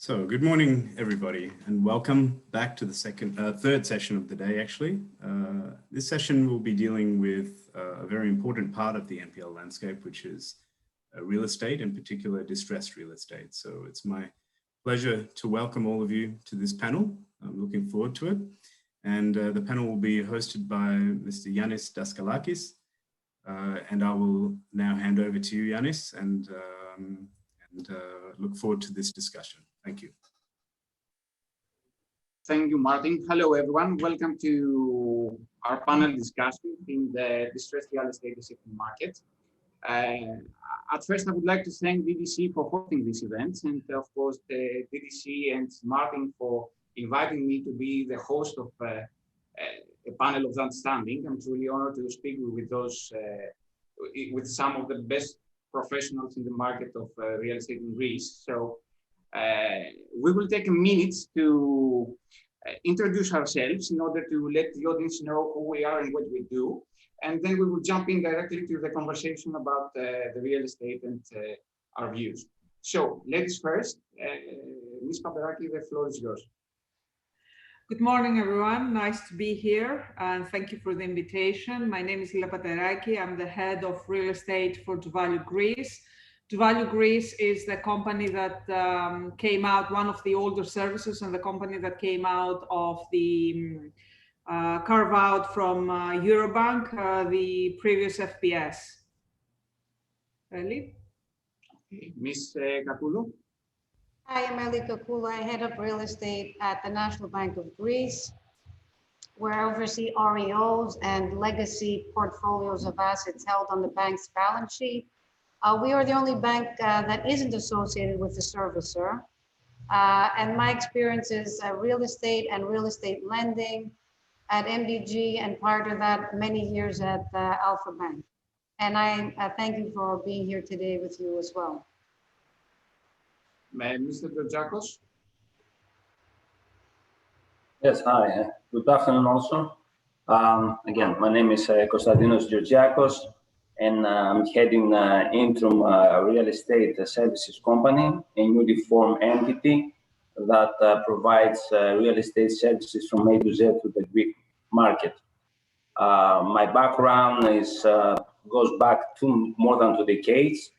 So good morning, everybody, and welcome back to the third session of the day, actually. This session will be dealing with a very important part of the NPL landscape, which is real estate, in particular distressed real estate. So it's my pleasure to welcome all of you to this panel. I'm looking forward to it. And the panel will be hosted by Mr. Yannis Daskalakis. And I will now hand over to you, Yannis, and look forward to this discussion. Thank you. Thank you, Martin. Hello, everyone. Welcome to our panel discussion in the distressed real estate market. At first, I would like to thank DDC for hosting this event, and of course, the DDC and Martin for inviting me to be the host of a panel of understanding. I'm truly honored to speak with with some of the best professionals in the market of real estate in Greece. So we will take a minute to introduce ourselves in order to let the audience know who we are and what we do. And then we will jump in directly to the conversation about the real estate and our views. So ladies first, Ms. Papadaki, the floor is yours. Good morning, everyone. Nice to be here, and thank you for the invitation. My name is Lila Pateraki. I'm the head of real estate for DoValue Greece. DoValue Greece is the company that came out, one of the older services, and the company that came out of the carve out from Eurobank, the previous FPS. Eli? Ms. Kakoulou? Hi, I'm Eli Kakoulou. I head up real estate at the National Bank of Greece, where I oversee REOs and legacy portfolios of assets held on the bank's balance sheet. We are the only bank that isn't associated with the servicer. And my experience is real estate and real estate lending at MDG, and prior to that, many years at Alpha Bank. And I thank you for being here today with you as well. Mr. Georgiakos? Yes, hi. Good afternoon also. Again, my name is Konstantinos Georgiakos, and I'm heading Interim Real Estate Services Company, a newly formed entity that provides real estate services from A to Z to the Greek market. My background goes back to more than 2 decades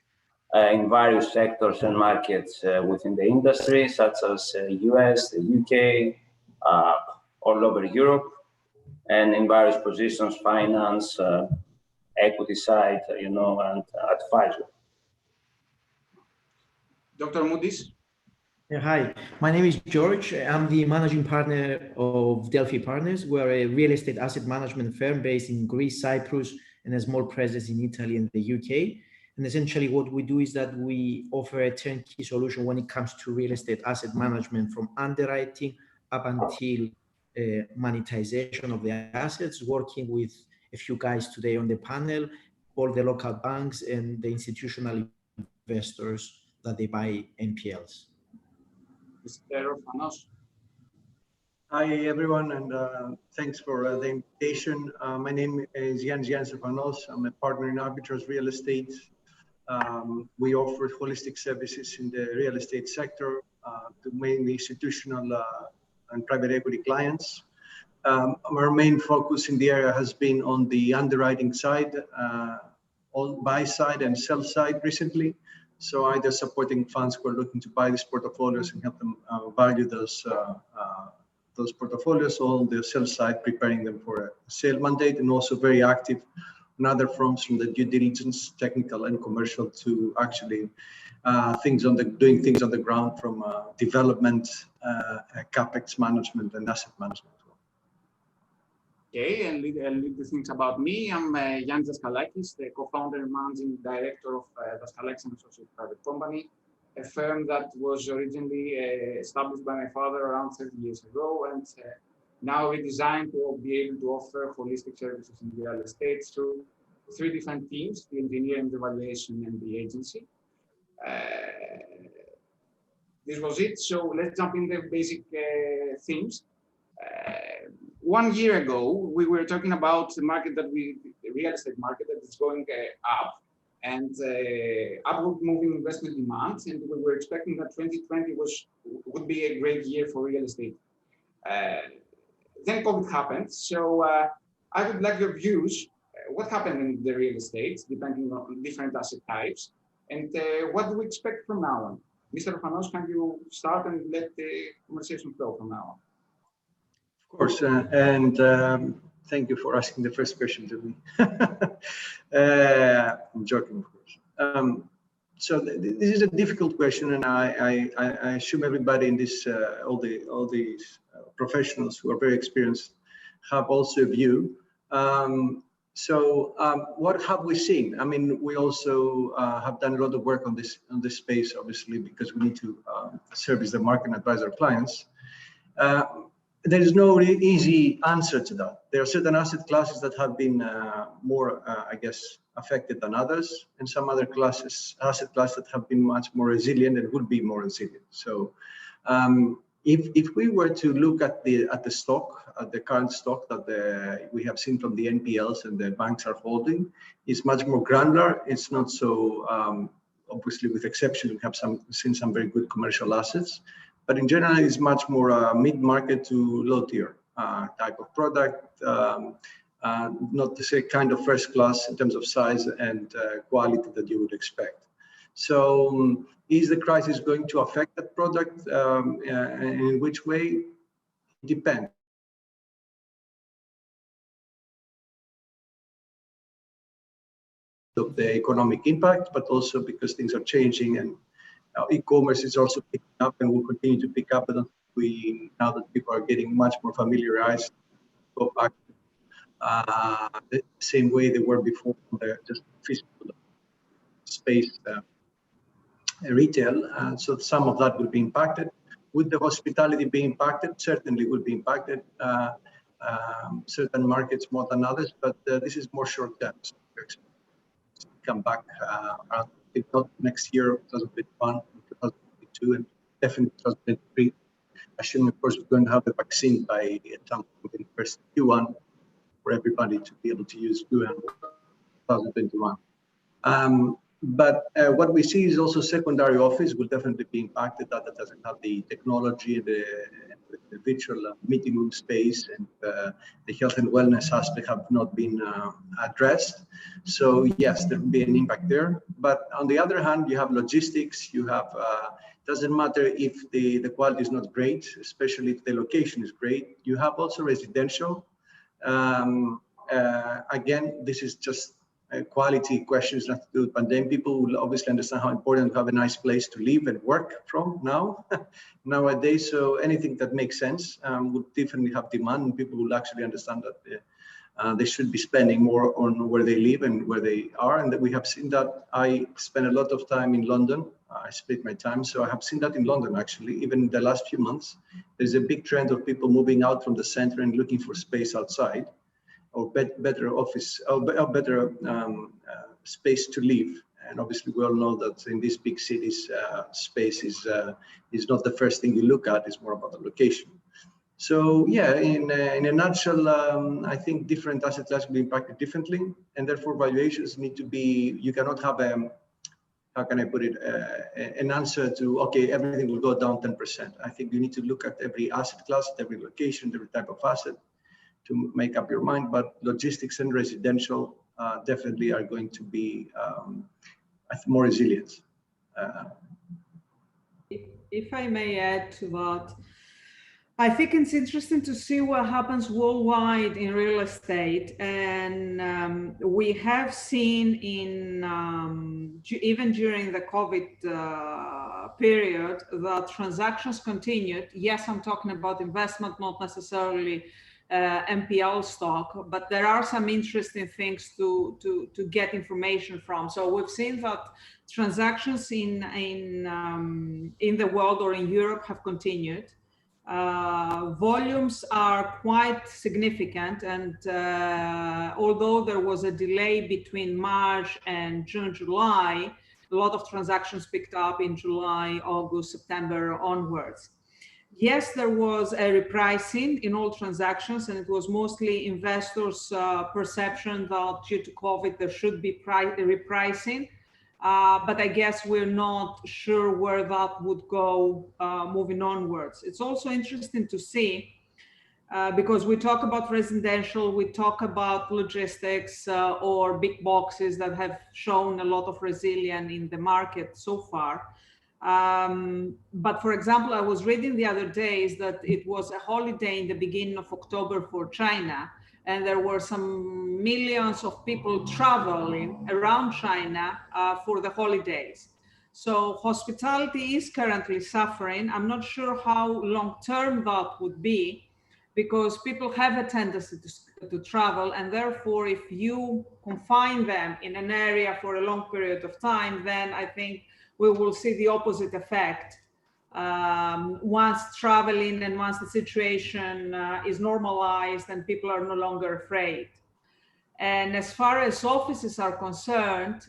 in various sectors and markets within the industry, such as US, the UK, all over Europe, and in various positions, finance, equity side, and advisor. Dr. Moudis? Hi, my name is George. I'm the managing partner of Delphi Partners. We're a real estate asset management firm based in Greece, Cyprus, and a small presence in Italy and the UK. And essentially what we do is that we offer a turnkey solution when it comes to real estate asset management, from underwriting up until monetization of the assets, working with a few guys today on the panel, all the local banks and the institutional investors that they buy NPLs. Mr. Fanos? Hi, everyone, and thanks for the invitation. My name is Yannis Fanos. I'm a partner in Arbitros Real Estate. We offer holistic services in the real estate sector to mainly institutional and private equity clients. Our main focus in the area has been on the underwriting side, on buy side and sell side recently. So either supporting funds who are looking to buy these portfolios and help them value those portfolios, or on the sell side, preparing them for a sale mandate, and also very active on other fronts, from the due diligence, technical and commercial, to actually doing things on the ground, from development, capex management, and asset management. Okay, and little things about me. I'm Yannis Daskalakis, the co-founder and managing director of Daskalakis & Associates Private Company, a firm that was originally established by my father around 30 years ago, and now redesigned to be able to offer holistic services in real estate through 3 different teams: the engineering, the valuation, and the agency. This was it. So let's jump in the basic themes. 1 year ago, we were talking about the market the real estate market that is going up, and upward moving investment demand, and we were expecting that 2020 would be a great year for real estate. Then COVID happened, so I would like your views. What happened in the real estate, depending on different asset types, and what do we expect from now on? Mr. Panos, can you start and let the conversation flow from now on? Of course, and thank you for asking the first question to me. I'm joking, of course. So this is a difficult question, and I assume everybody in this, all these professionals who are very experienced, have also a view. What have we seen? I mean, we also have done a lot of work on this space, obviously, because we need to service the market and advise our clients. There is no really easy answer to that. There are certain asset classes that have been more, I guess, affected than others, and some other asset classes that have been much more resilient and would be more resilient. So, if we were to look at the current stock that we have seen from the NPLs and the banks are holding, is much more granular. It's not so obviously, with exception, we have seen some very good commercial assets. But in general, it's much more mid-market to low-tier type of product, not the same kind of first class in terms of size and quality that you would expect. So is the crisis going to affect that product, and in which way? It depends. Of the economic impact, but also because things are changing, and e-commerce is also picking up and will continue to pick up. And now that people are getting much more familiarized, go back the same way they were before, just physical space retail. So some of that will be impacted. Would the hospitality be impacted? Certainly will be impacted. Certain markets more than others, but this is more short term. So come back if not next year, 2021, 2022, and definitely 2023. Assuming, of course, we're going to have the vaccine by some point in first Q1 for everybody to be able to use Q1 2021. But what we see is also secondary office will definitely be impacted. That doesn't have the technology, the virtual meeting room space, and the health and wellness aspect have not been addressed. So yes, there will be an impact there. But on the other hand, you have logistics. You have doesn't matter if the quality is not great, especially if the location is great. You have also residential. Again, this is just quality questions, not to do with pandemic. People will obviously understand how important to have a nice place to live and work from nowadays. So anything that makes sense would definitely have demand, and people will actually understand that they should be spending more on where they live and where they are. And that we have seen that. I spent a lot of time in London. I split my time, so I have seen that in London actually. Even in the last few months, there's a big trend of people moving out from the center and looking for space outside, or better office, or better space to live. And obviously, we all know that in these big cities, space is not the first thing you look at. It's more about the location. So yeah, in a nutshell, I think different asset classes will be impacted differently, and therefore valuations need to be. You cannot have how can I put it? An answer to okay, everything will go down 10%. I think you need to look at every asset class, every location, every type of asset, to make up your mind. But logistics and residential definitely are going to be more resilient. If I may add to that, I think it's interesting to see what happens worldwide in real estate. And we have seen even during the COVID period, that transactions continued. Yes, I'm talking about investment, not necessarily NPL stock, but there are some interesting things to get information from. So we've seen that transactions in the world or in Europe have continued. Volumes are quite significant, and although there was a delay between March and June, July, a lot of transactions picked up in July, August, September onwards. Yes, there was a repricing in all transactions, and it was mostly investors' perception that due to COVID there should be repricing. But I guess we're not sure where that would go moving onwards. It's also interesting to see because we talk about residential, we talk about logistics or big boxes that have shown a lot of resilience in the market so far. But for example, I was reading the other days that it was a holiday in the beginning of October for China, and there were some millions of people traveling around China for the holidays. So hospitality is currently suffering. I'm not sure how long-term that would be, because people have a tendency to travel, and therefore if you confine them in an area for a long period of time, then I think we will see the opposite effect once traveling and once the situation is normalized and people are no longer afraid. And as far as offices are concerned,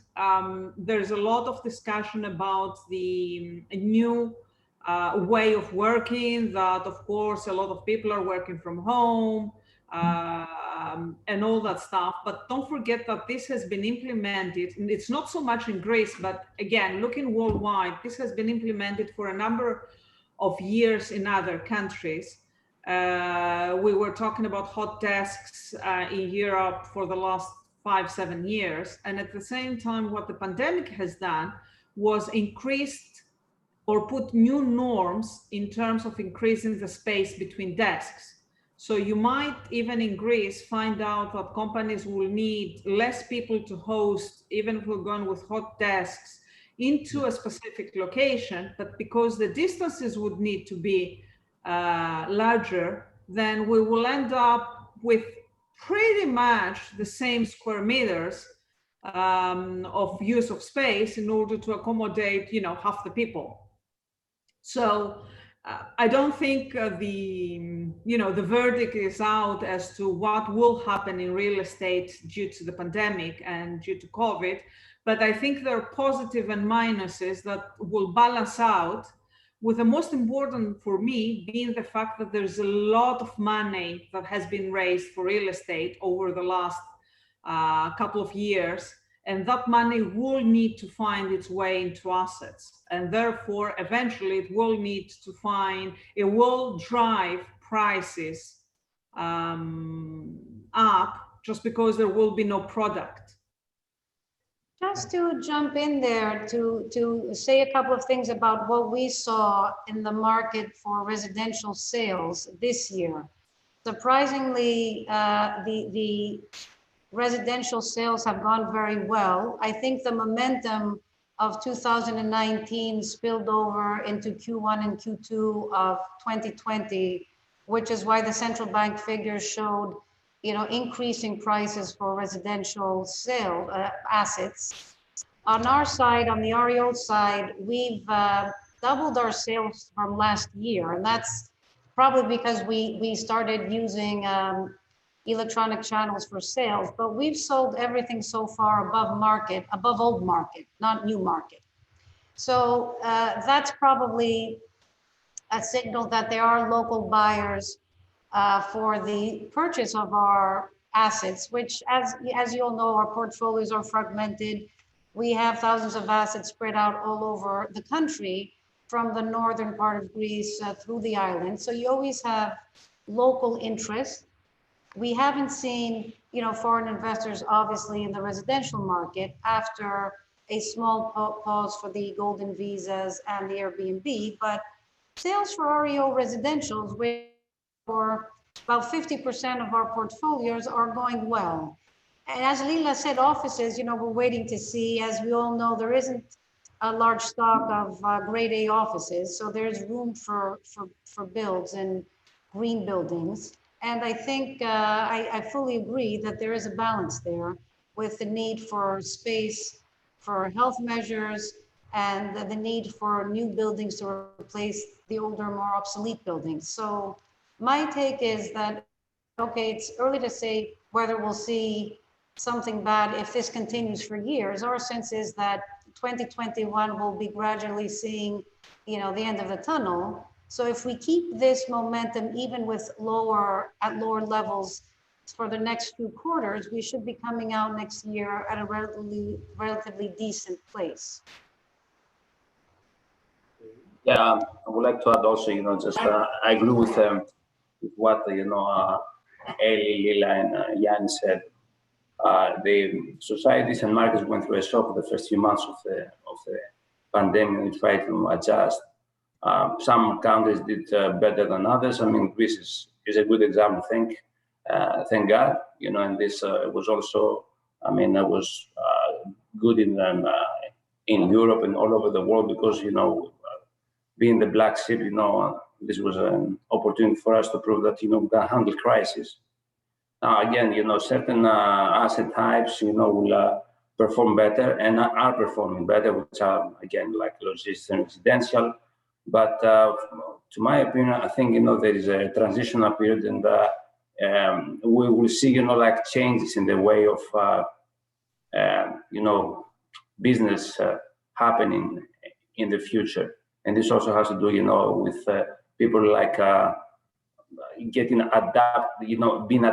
there's a lot of discussion about the new way of working, that of course a lot of people are working from home and all that stuff. But don't forget that this has been implemented, and it's not so much in Greece, but again, looking worldwide, this has been implemented for a number of years in other countries. We were talking about hot desks in Europe for the last 5-7 years. And at the same time, what the pandemic has done was increased or put new norms in terms of increasing the space between desks. So you might, even in Greece, find out that companies will need less people to host, even if we're going with hot desks, into a specific location, but because the distances would need to be larger, then we will end up with pretty much the same square meters of use of space in order to accommodate, half the people. So I don't think the verdict is out as to what will happen in real estate due to the pandemic and due to COVID, but I think there are positive and minuses that will balance out, with the most important for me being the fact that there's a lot of money that has been raised for real estate over the last couple of years, and that money will need to find its way into assets, and therefore eventually it will drive prices up, just because there will be no product. Just to jump in there to say a couple of things about what we saw in the market for residential sales this year. Surprisingly, the residential sales have gone very well. I think the momentum of 2019 spilled over into Q1 and Q2 of 2020, which is why the central bank figures showed increasing prices for residential sale assets. On our side, on the REO side, we've doubled our sales from last year, and that's probably because we started using electronic channels for sales, but we've sold everything so far above old market, not new market. So that's probably a signal that there are local buyers for the purchase of our assets, which as you all know, our portfolios are fragmented. We have thousands of assets spread out all over the country, from the northern part of Greece through the island. So you always have local interest. We haven't seen, foreign investors, obviously, in the residential market after a small pause for the golden visas and the Airbnb, but sales for REO residentials, which for about 50% of our portfolios, are going well. And as Lila said, offices, we're waiting to see. As we all know, there isn't a large stock of grade A offices, so there's room for builds and green buildings. And I think I fully agree that there is a balance there with the need for space for health measures and the need for new buildings to replace the older, more obsolete buildings. So my take is that, okay, it's early to say whether we'll see something bad if this continues for years. Our sense is that 2021 will be gradually seeing, the end of the tunnel. So if we keep this momentum, even with lower levels for the next few quarters, we should be coming out next year at a relatively decent place. Yeah, I would like to add also, just I agree with what Eli, Lila, and Yannis said. The societies and markets went through a shock the first few months of the pandemic. We tried to adjust. Some countries did better than others. I mean, Greece is a good example. Thank God. And this was also, I was good in Europe and all over the world because being the black sheep, this was an opportunity for us to prove that we can handle crisis. Now again, certain asset types, will perform better and are performing better, which are again like logistics and residential. But to my opinion, I think there is a transitional period, and we will see like changes in the way of business happening in the future. And this also has to do, with people like getting being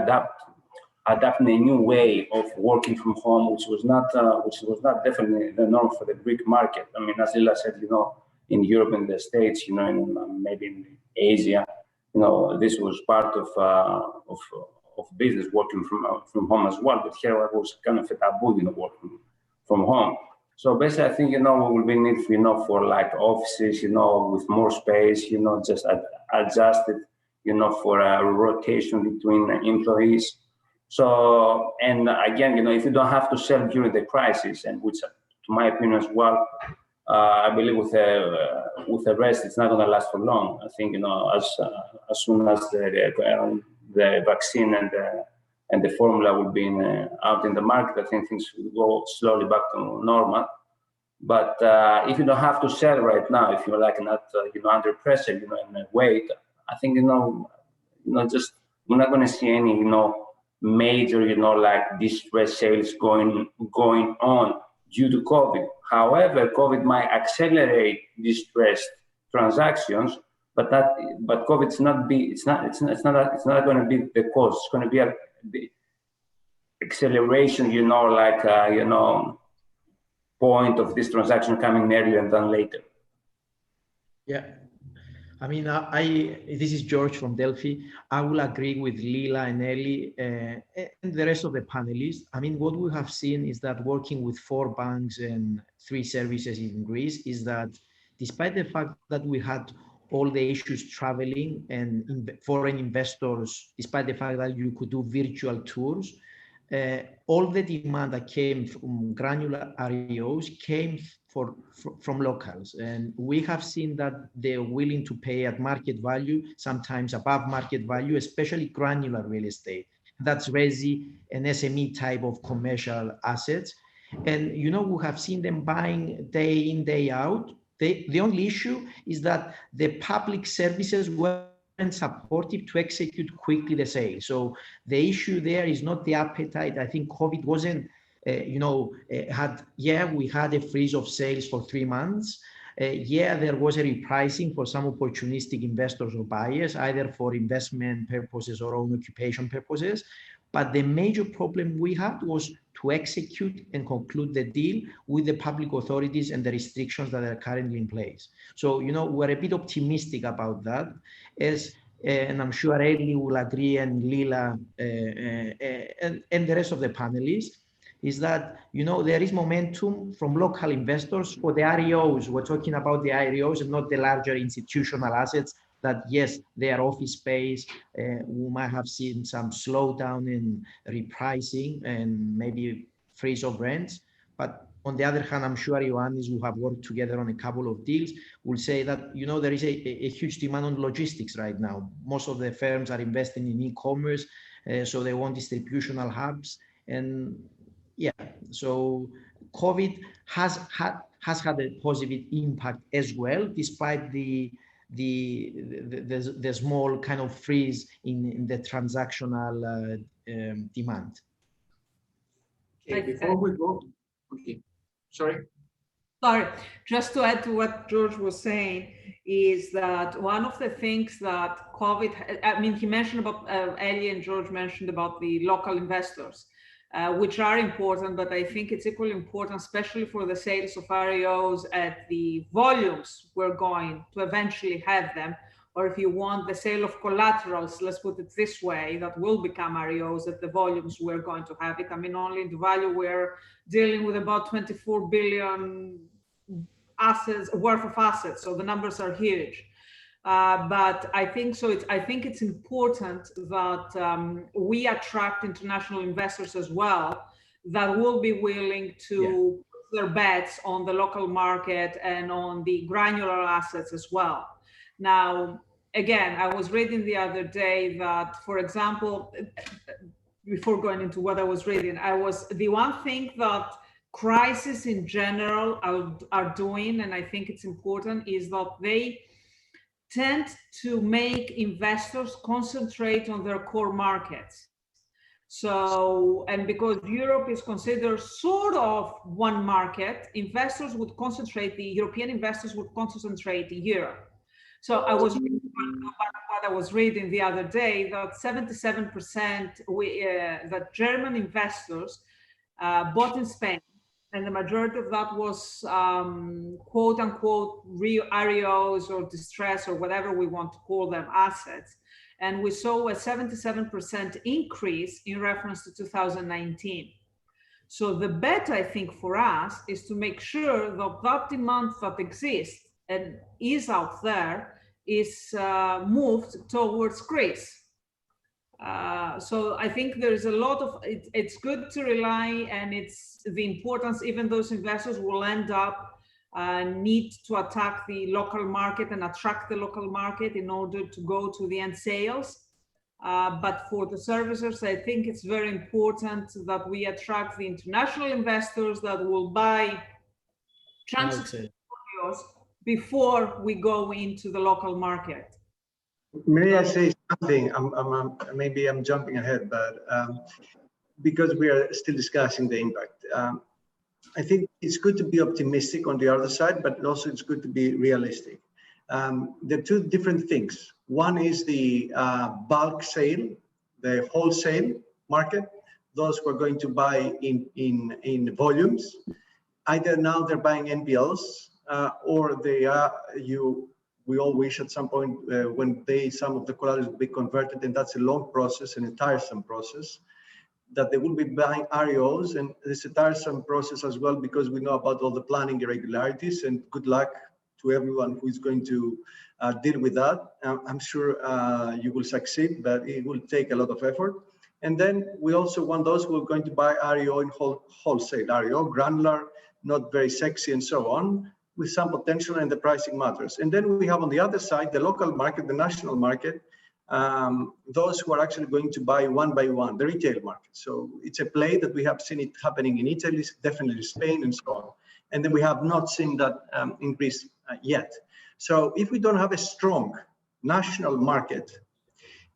adapting a new way of working from home, which was not definitely the norm for the Greek market. I mean, as Lila said, in Europe and the States, and maybe in Asia, this was part of business working from home as well. But here it was kind of a taboo, working from home. So basically, I think, we will be need, for like offices, with more space, just adjusted, for a rotation between employees. So, and again, if you don't have to sell during the crisis, and which, to my opinion as well, I believe with the rest, it's not going to last for long. I think, as soon as the vaccine and the formula will be out in the market, I think things will go slowly back to normal. But if you don't have to sell right now, if you're like not under pressure, and wait, I think just we're not going to see any major like distress sales going on due to COVID. However, COVID might accelerate distressed transactions, but COVID's not going to be the cause. It's going to be the acceleration, point of this transaction coming earlier than later. Yeah. I mean, this is George from Delphi. I will agree with Lila and Eli and the rest of the panelists. I mean, what we have seen is that working with 4 banks and 3 services in Greece is that despite the fact that we had all the issues traveling and foreign investors, despite the fact that you could do virtual tours, all the demand that came from granular REOs came from locals. And we have seen that they're willing to pay at market value, sometimes above market value, especially granular real estate. That's resi and SME type of commercial assets. And, we have seen them buying day in, day out. The only issue is that the public services weren't supportive to execute quickly the sale. So the issue there is not the appetite. I think COVID wasn't, we had a freeze of sales for 3 months. There was a repricing for some opportunistic investors or buyers, either for investment purposes or own occupation purposes. But the major problem we had was to execute and conclude the deal with the public authorities and the restrictions that are currently in place. So, we're a bit optimistic about that, and I'm sure Eli will agree, and Lila and the rest of the panelists, is that, there is momentum from local investors for the REOs. We're talking about the REOs and not the larger institutional assets that, yes, they are office space. We might have seen some slowdown in repricing and maybe freeze of rents. But on the other hand, I'm sure Yannis, who have worked together on a couple of deals, will say that, there is a huge demand on logistics right now. Most of the firms are investing in e-commerce, so they want distributional hubs. And so COVID has had a positive impact as well, despite the small kind of freeze in the transactional demand. Okay, before we go, sorry. Sorry, just to add to what George was saying, is that one of the things that COVID, I mean, he mentioned about, Ellie and George mentioned about the local investors, which are important, but I think it's equally important, especially for the sales of REOs at the volumes we're going to eventually have them, or if you want the sale of collaterals, let's put it this way, that will become REOs at the volumes we're going to have it. I mean, only in the value we're dealing with about 24 billion assets worth of assets, so the numbers are huge. But I think so. I think it's important that we attract international investors as well that will be willing to put their bets on the local market and on the granular assets as well. Now, again, I was reading the other day that, for example, before going into what I was reading, the one thing that crises in general are doing, and I think it's important, is that they tend to make investors concentrate on their core markets. So, and because Europe is considered sort of one market, investors would concentrate, the European investors would concentrate in Europe. So I was reading what I was reading the other day, that 77% that German investors bought in Spain, and the majority of that was quote unquote REOs or distress or whatever we want to call them, assets. And we saw a 77% increase in reference to 2019. So the bet, I think, for us is to make sure that that demand that exists and is out there is moved towards Greece. So I think there's a lot of, it's good to rely, and it's the importance, even those investors will end up need to attack the local market and attract the local market in order to go to the end sales. But for the servicers, I think it's very important that we attract the international investors that will buy transit portfolios before we go into the local market. May I say something? Maybe I'm jumping ahead, but because we are still discussing the impact, I think it's good to be optimistic on the other side, but also it's good to be realistic. There are two different things. One is the bulk sale, the wholesale market, those who are going to buy in volumes. Either now they're buying NPLs or they are, we all wish at some point when some of the collaterals will be converted, and that's a long process and a tiresome process, that they will be buying REOs, and it's a tiresome process as well because we know about all the planning irregularities, and good luck to everyone who is going to deal with that. I'm sure you will succeed, but it will take a lot of effort. And then we also want those who are going to buy REO in wholesale, REO, granular, not very sexy and so on, with some potential, and the pricing matters. And then we have on the other side, the local market, the national market, those who are actually going to buy one by one, the retail market. So it's a play that we have seen it happening in Italy, definitely Spain and so on. And then we have not seen that increase yet. So if we don't have a strong national market,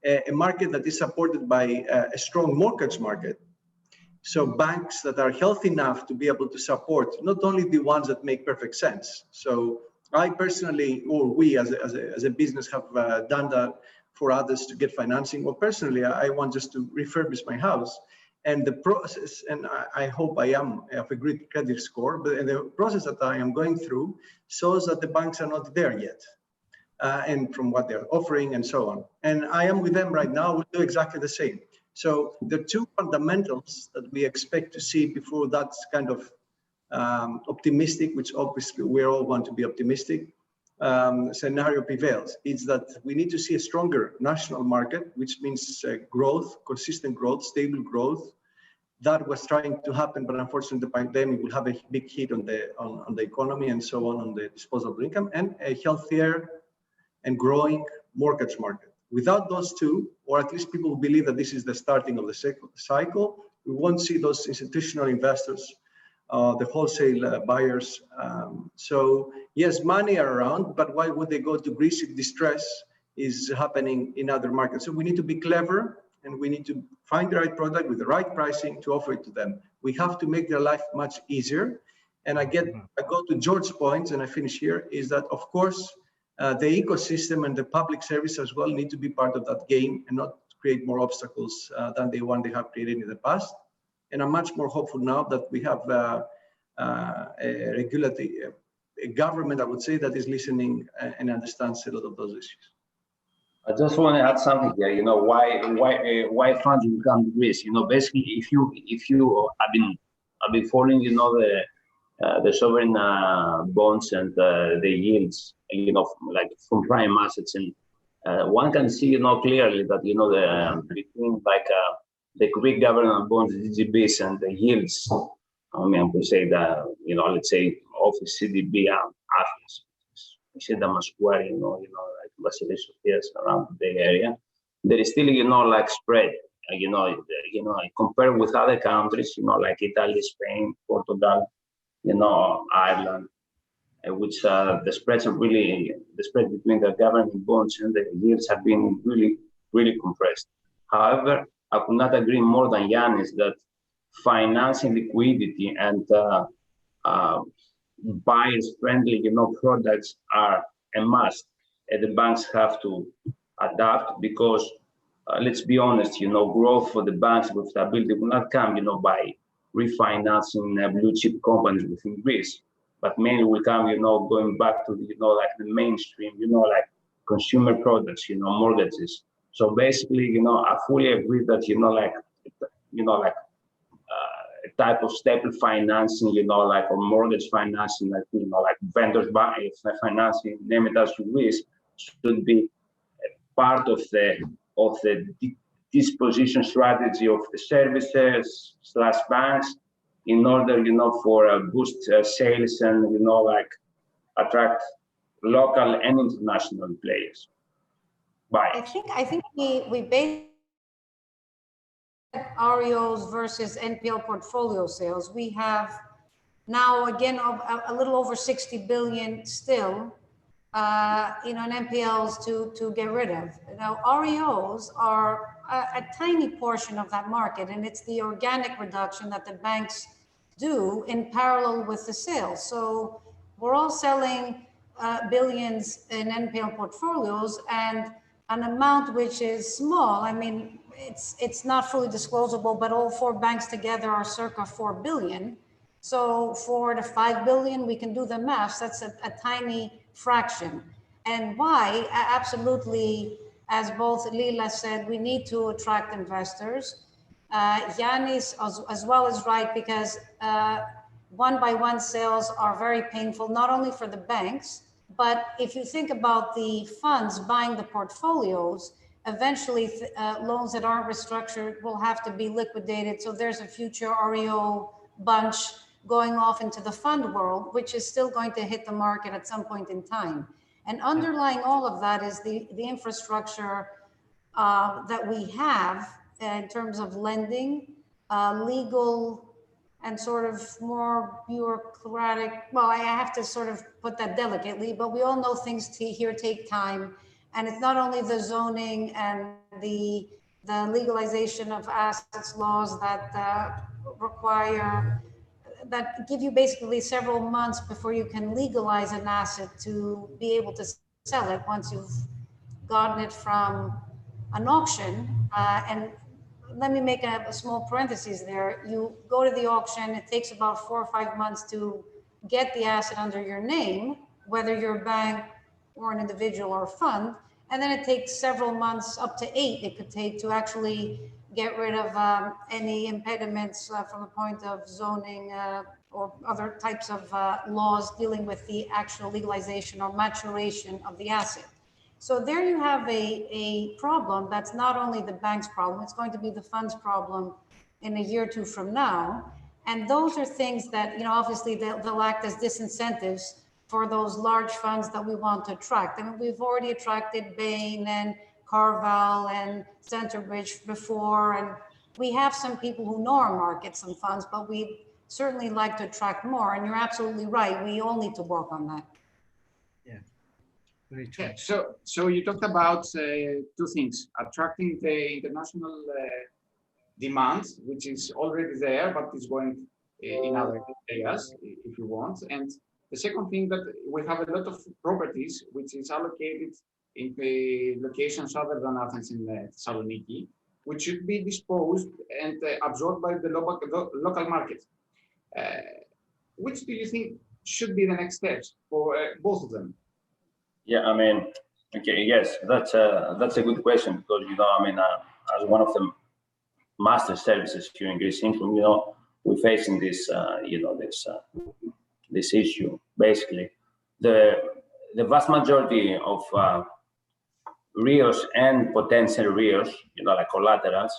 a market that is supported by a strong mortgage market, so banks that are healthy enough to be able to support not only the ones that make perfect sense. So I personally, or we as a business have done that for others to get financing. Well, personally, I want just to refurbish my house. And the process, and I hope I have a great credit score, but the process that I am going through shows that the banks are not there yet. And from what they're offering and so on. And I am with them right now, we'll do exactly the same. So the two fundamentals that we expect to see before that's kind of optimistic, which obviously we all want to be optimistic, scenario prevails, is that we need to see a stronger national market, which means growth, consistent growth, stable growth. That was trying to happen, but unfortunately the pandemic will have a big hit on the economy and so on the disposable income, and a healthier and growing mortgage market. Without those two, or at least people believe that this is the starting of the cycle, we won't see those institutional investors, the wholesale buyers. So yes, money are around, but why would they go to Greece if distress is happening in other markets? So we need to be clever, and we need to find the right product with the right pricing to offer it to them. We have to make their life much easier. And I go to George's points, and I finish here, is that, of course, the ecosystem and the public service as well need to be part of that game and not create more obstacles than the one they have created in the past. And I'm much more hopeful now that we have a government, I would say, that is listening and understands a lot of those issues. I just want to add something here. You know, why funds will come to Greece? You know, basically, if you I've been following, you know, the sovereign bonds and the yields, you know, like from prime assets, and one can see, you know, clearly that, you know, between like the Greek government bonds, DGBs, and the yields. I mean, I would say that, you know, let's say of the CDB Athens, we see them as square, you know, like Vasilis Sophias around the area. There is still, you know, like spread, you know, compared with other countries, you know, like Italy, Spain, Portugal, you know, Ireland, which the spreads are really, the spread between the government bonds and the yields have been really, really compressed. However, I could not agree more than Yannis that financing liquidity and buyers-friendly, you know, products are a must, and the banks have to adapt because, let's be honest, you know, growth for the banks with stability will not come, you know, by refinancing blue chip companies within Greece, but mainly will come, you know, going back to, you know, like the mainstream, you know, like consumer products, you know, mortgages. So basically, you know, I fully agree that, you know, like a type of staple financing, you know, like or mortgage financing, like, you know, like vendors financing, name it as you wish, should be part of the disposition strategy of the services / banks in order, you know, for boost sales and, you know, like attract local and international players. Bye. I think we based REOs versus NPL portfolio sales. We have now again a little over 60 billion still, you know, in NPLs to get rid of. Now REOs are a tiny portion of that market, and it's the organic reduction that the banks do in parallel with the sales. So we're all selling billions in NPL portfolios, and an amount which is small. I mean, it's not fully disclosable, but all four banks together are circa 4 billion. So 4 to 5 billion, we can do the math. That's a tiny fraction. And why? Absolutely, as both Lila said, we need to attract investors. Yannis as well is right, because one-by-one sales are very painful, not only for the banks, but if you think about the funds buying the portfolios, eventually loans that aren't restructured will have to be liquidated. So there's a future REO bunch going off into the fund world, which is still going to hit the market at some point in time. And underlying all of that is the infrastructure that we have in terms of lending, legal, and sort of more bureaucratic. Well, I have to sort of put that delicately, but we all know things here take time. And it's not only the zoning and the legalization of assets laws that that give you basically several months before you can legalize an asset to be able to sell it once you've gotten it from an auction. And let me make a small parenthesis there. You go to the auction, it takes about 4 or 5 months to get the asset under your name, whether you're a bank or an individual or a fund. And then it takes several months, up to 8, it could take to actually get rid of any impediments from the point of zoning or other types of laws dealing with the actual legalization or maturation of the asset. So there you have a problem that's not only the bank's problem, it's going to be the fund's problem in a year or two from now. And those are things that, you know, obviously they'll act as disincentives for those large funds that we want to attract. I mean, we've already attracted Bain and Carval and Centerbridge before, and we have some people who know our market, some funds, but we certainly like to attract more. And you're absolutely right, we all need to work on that. Yeah, very true. Yeah, so you talked about 2 things: attracting the international demand, which is already there, but is going in other areas, if you want. And the second thing, that we have a lot of properties which is allocated in the locations other than Athens in Thessaloniki, which should be disposed and absorbed by the local market. Which do you think should be the next steps for both of them? Yeah, I mean, okay, yes, that's a good question, because as one of the master services here in Greece, we're facing this, this issue. Basically, the vast majority of RIOs and potential RIOs, like collaterals,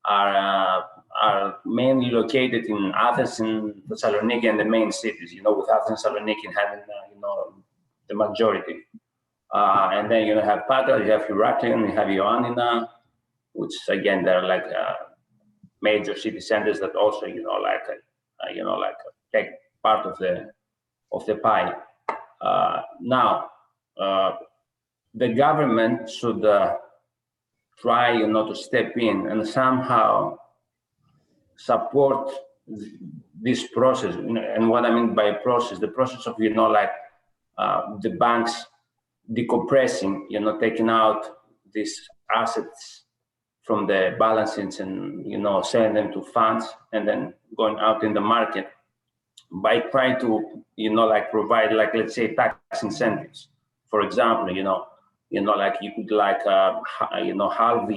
are mainly located in Athens and Thessaloniki and the main cities. With Athens and Thessaloniki having the majority, and then you have Patras, you have Heraklion, you have Ioannina, which again they're like major city centers that also take part of the pie. Now, the government should try, to step in and somehow support this process. And what I mean by process, the process of, the banks decompressing, taking out these assets from the balance sheets and, selling them to funds and then going out in the market by trying to, provide, let's say, tax incentives. For example, you could halve,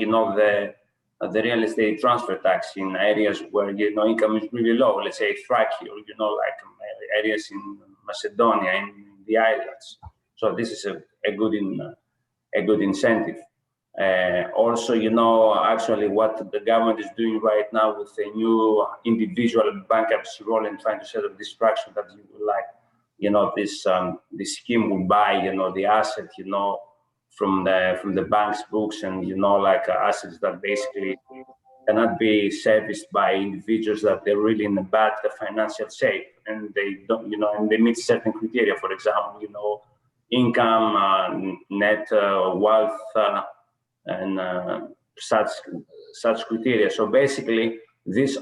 the real estate transfer tax in areas where, income is really low, let's say Thracia, or, areas in Macedonia, in the islands. So this is a good incentive. Also, actually what the government is doing right now with a new individual bankruptcy rule and trying to set up this structure that this scheme will buy, the asset, from the bank's books and, assets that basically cannot be serviced by individuals that they're really in a bad financial shape and they don't, and they meet certain criteria, for example, income, net wealth, and such criteria. So basically,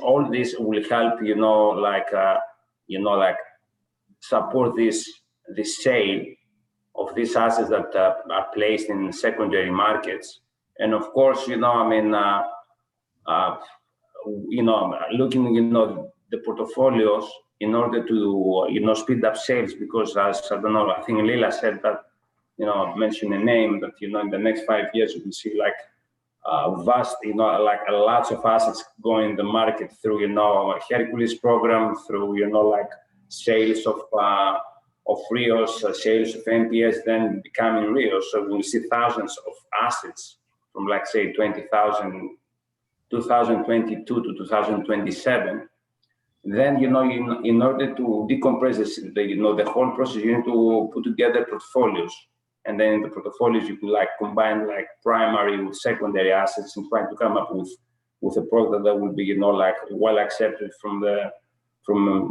all this will help, support this sale of these assets that are placed in secondary markets. And of course, looking, the portfolios in order to, speed up sales, because as I think Lila said that, mention a name that, in the next 5 years, you will see vast, lots of assets going in the market through, Hercules program, through, sales of RIOs, sales of NPS, then becoming RIOs. So we'll see thousands of assets from, say, 2022 to 2027. Then, in order to decompress the whole process, you need to put together portfolios. And then in the portfolios, you could combine primary with secondary assets and try to come up with a product that will be, well accepted from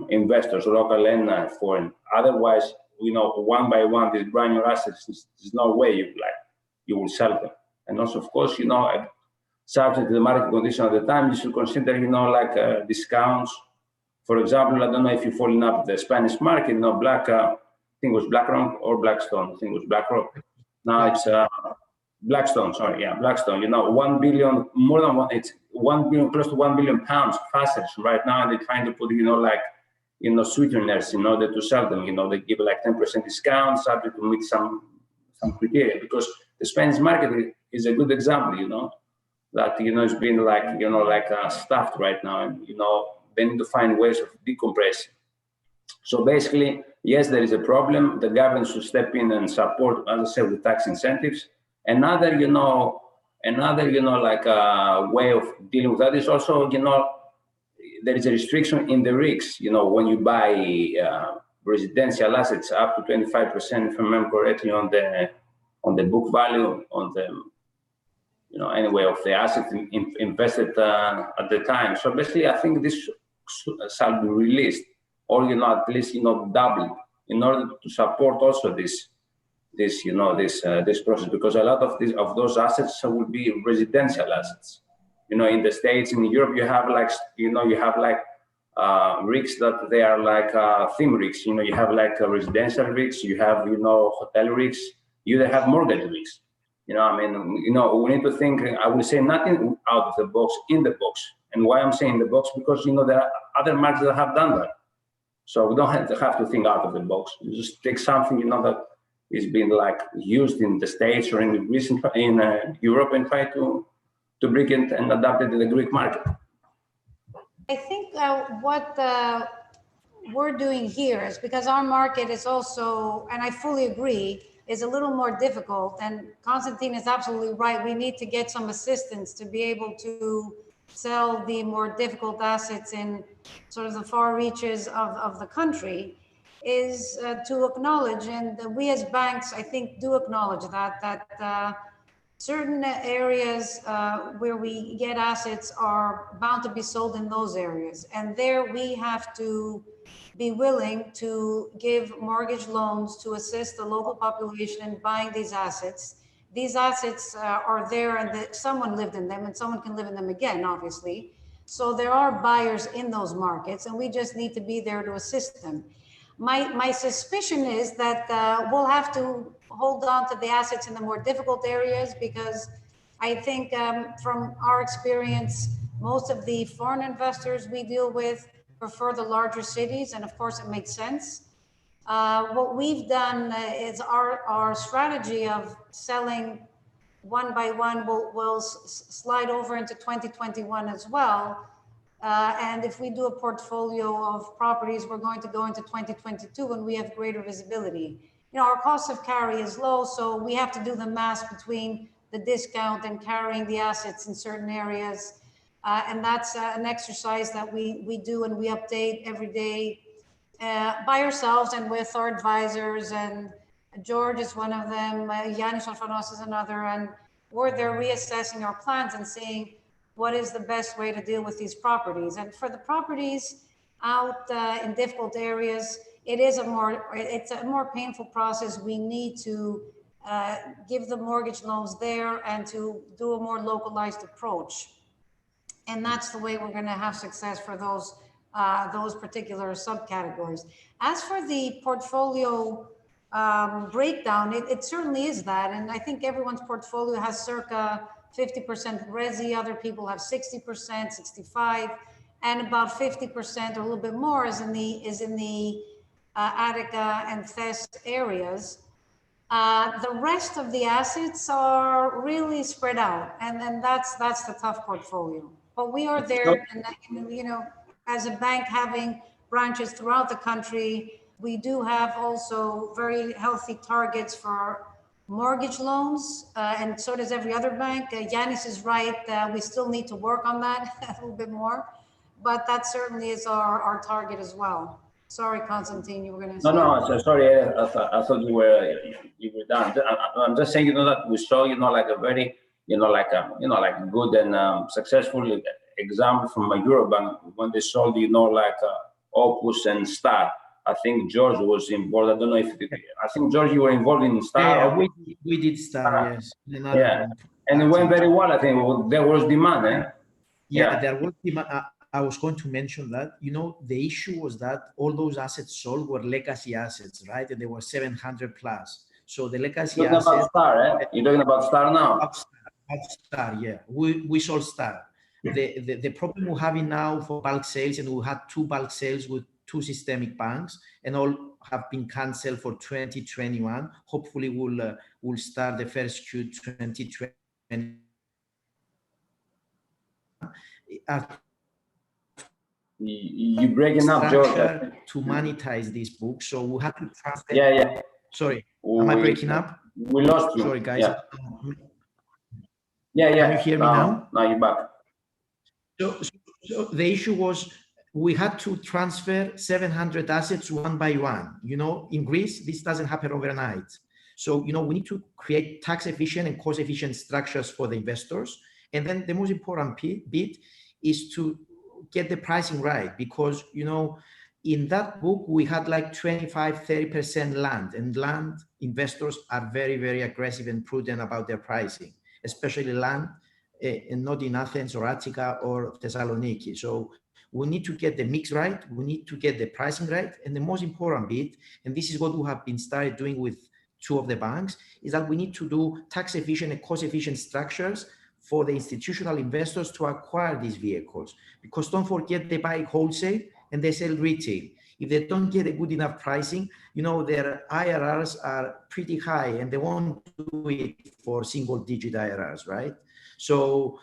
investors, local and foreign. Otherwise, one by one, these brand new assets, there's no way you will sell them. And also, of course, subject to the market condition at the time, you should consider, discounts. For example, I don't know if you fall in love with the Spanish market, I think it was BlackRock or Blackstone. I think it was BlackRock. Now it's Blackstone. Sorry, yeah, Blackstone. 1 billion, more than one. It's 1 billion, close to 1 billion pounds of assets right now, and they're trying to put, sweeteners in order to sell them. They give 10% discount, subject to meet some criteria. Because the Spanish market is a good example. That it's been stuffed right now, and they need to find ways of decompressing. So basically, yes, there is a problem. The government should step in and support, as I said, with tax incentives. Another way of dealing with that is also, there is a restriction in the risks. When you buy residential assets up to 25%, if I remember correctly, on the book value, on the anyway of the assets invested at the time. So basically, I think this shall be released, or at least doubled, in order to support also this process, because a lot of those assets will be residential assets. In the States, in Europe, you have rigs that they are like theme rigs. You have like residential rigs, you have hotel rigs, you have mortgage rigs. I mean, we need to think. I will say nothing out of the box, in the box. And why I'm saying the box, because there are other markets that have done that. So we don't have to think out of the box. You just take something that is being like used in the States or in Greece, in Europe, and try to bring it and adapt it to the Greek market. I think what we're doing here is because our market is also, and I fully agree, is a little more difficult. And Konstantin is absolutely right. We need to get some assistance to be able to sell the more difficult assets in sort of the far reaches of the country, is to acknowledge, and we as banks, I think, do acknowledge that certain areas where we get assets are bound to be sold in those areas. And there we have to be willing to give mortgage loans to assist the local population in buying these assets. These assets are there, and someone lived in them and someone can live in them again, obviously. So there are buyers in those markets, and we just need to be there to assist them. My suspicion is that we'll have to hold on to the assets in the more difficult areas, because I think from our experience, most of the foreign investors we deal with prefer the larger cities, and of course it makes sense. What we've done is our strategy of selling one by one will slide over into 2021 as well. And if we do a portfolio of properties, we're going to go into 2022 when we have greater visibility. Our cost of carry is low, so we have to do the math between the discount and carrying the assets in certain areas. And that's an exercise that we do, and we update every day by ourselves and with our advisors. And George is one of them, Yannis is another, and we're there reassessing our plans and seeing what is the best way to deal with these properties. And for the properties out in difficult areas, it's a more painful process. We need to give the mortgage loans there and to do a more localized approach. And that's the way we're going to have success for those particular subcategories. As for the portfolio breakdown, it certainly is that. And I think everyone's portfolio has circa 50% resi, other people have 60%, 65%, and about 50% or a little bit more is in the Attica and Thess areas. The rest of the assets are really spread out, and then that's the tough portfolio. But we are there, and as a bank having branches throughout the country, we do have also very healthy targets for mortgage loans, and so does every other bank. Yannis is right, we still need to work on that a little bit more, but that certainly is our target as well. Sorry, Konstantin, you were going to say. No, sorry, I thought you were done. I'm just saying, that we saw, like a very, like good and successful example from Eurobank when they sold, like Opus and Star. I think George was involved. I don't know if I think George, you were involved in Star. Yeah, we did Star, yes. Yeah, and it went very well. I think there was demand. Eh? Yeah, there was demand. I was going to mention that. The issue was that all those assets sold were legacy assets, right? And they were 700 plus. So the legacy You're talking assets. About Star, eh? You're talking about Star now. About Star, yeah. We sold Star. The problem we're having now for bulk sales, and we had 2 bulk sales with 2 systemic banks, and all have been cancelled for 2021. Hopefully, we'll start the first Q 2020. You breaking up, George. To monetize this book, so we have to transfer. Yeah. Sorry, am I breaking up? We lost you. Sorry, guys. Yeah. Can you hear me now? Now you're back. So the issue was we had to transfer 700 assets one by one. In Greece, this doesn't happen overnight. So, we need to create tax efficient and cost efficient structures for the investors. And then the most important bit is to get the pricing right, because, in that book, we had like 25-30% land, and land investors are very, very aggressive and prudent about their pricing, especially land and not in Athens or Attica or Thessaloniki. So we need to get the mix right, we need to get the pricing right, and the most important bit, and this is what we have been started doing with two of the banks, is that we need to do tax efficient and cost efficient structures for the institutional investors to acquire these vehicles. Because don't forget, they buy wholesale and they sell retail. If they don't get a good enough pricing, you know, their IRRs are pretty high and they won't do it for single digit IRRs, right? So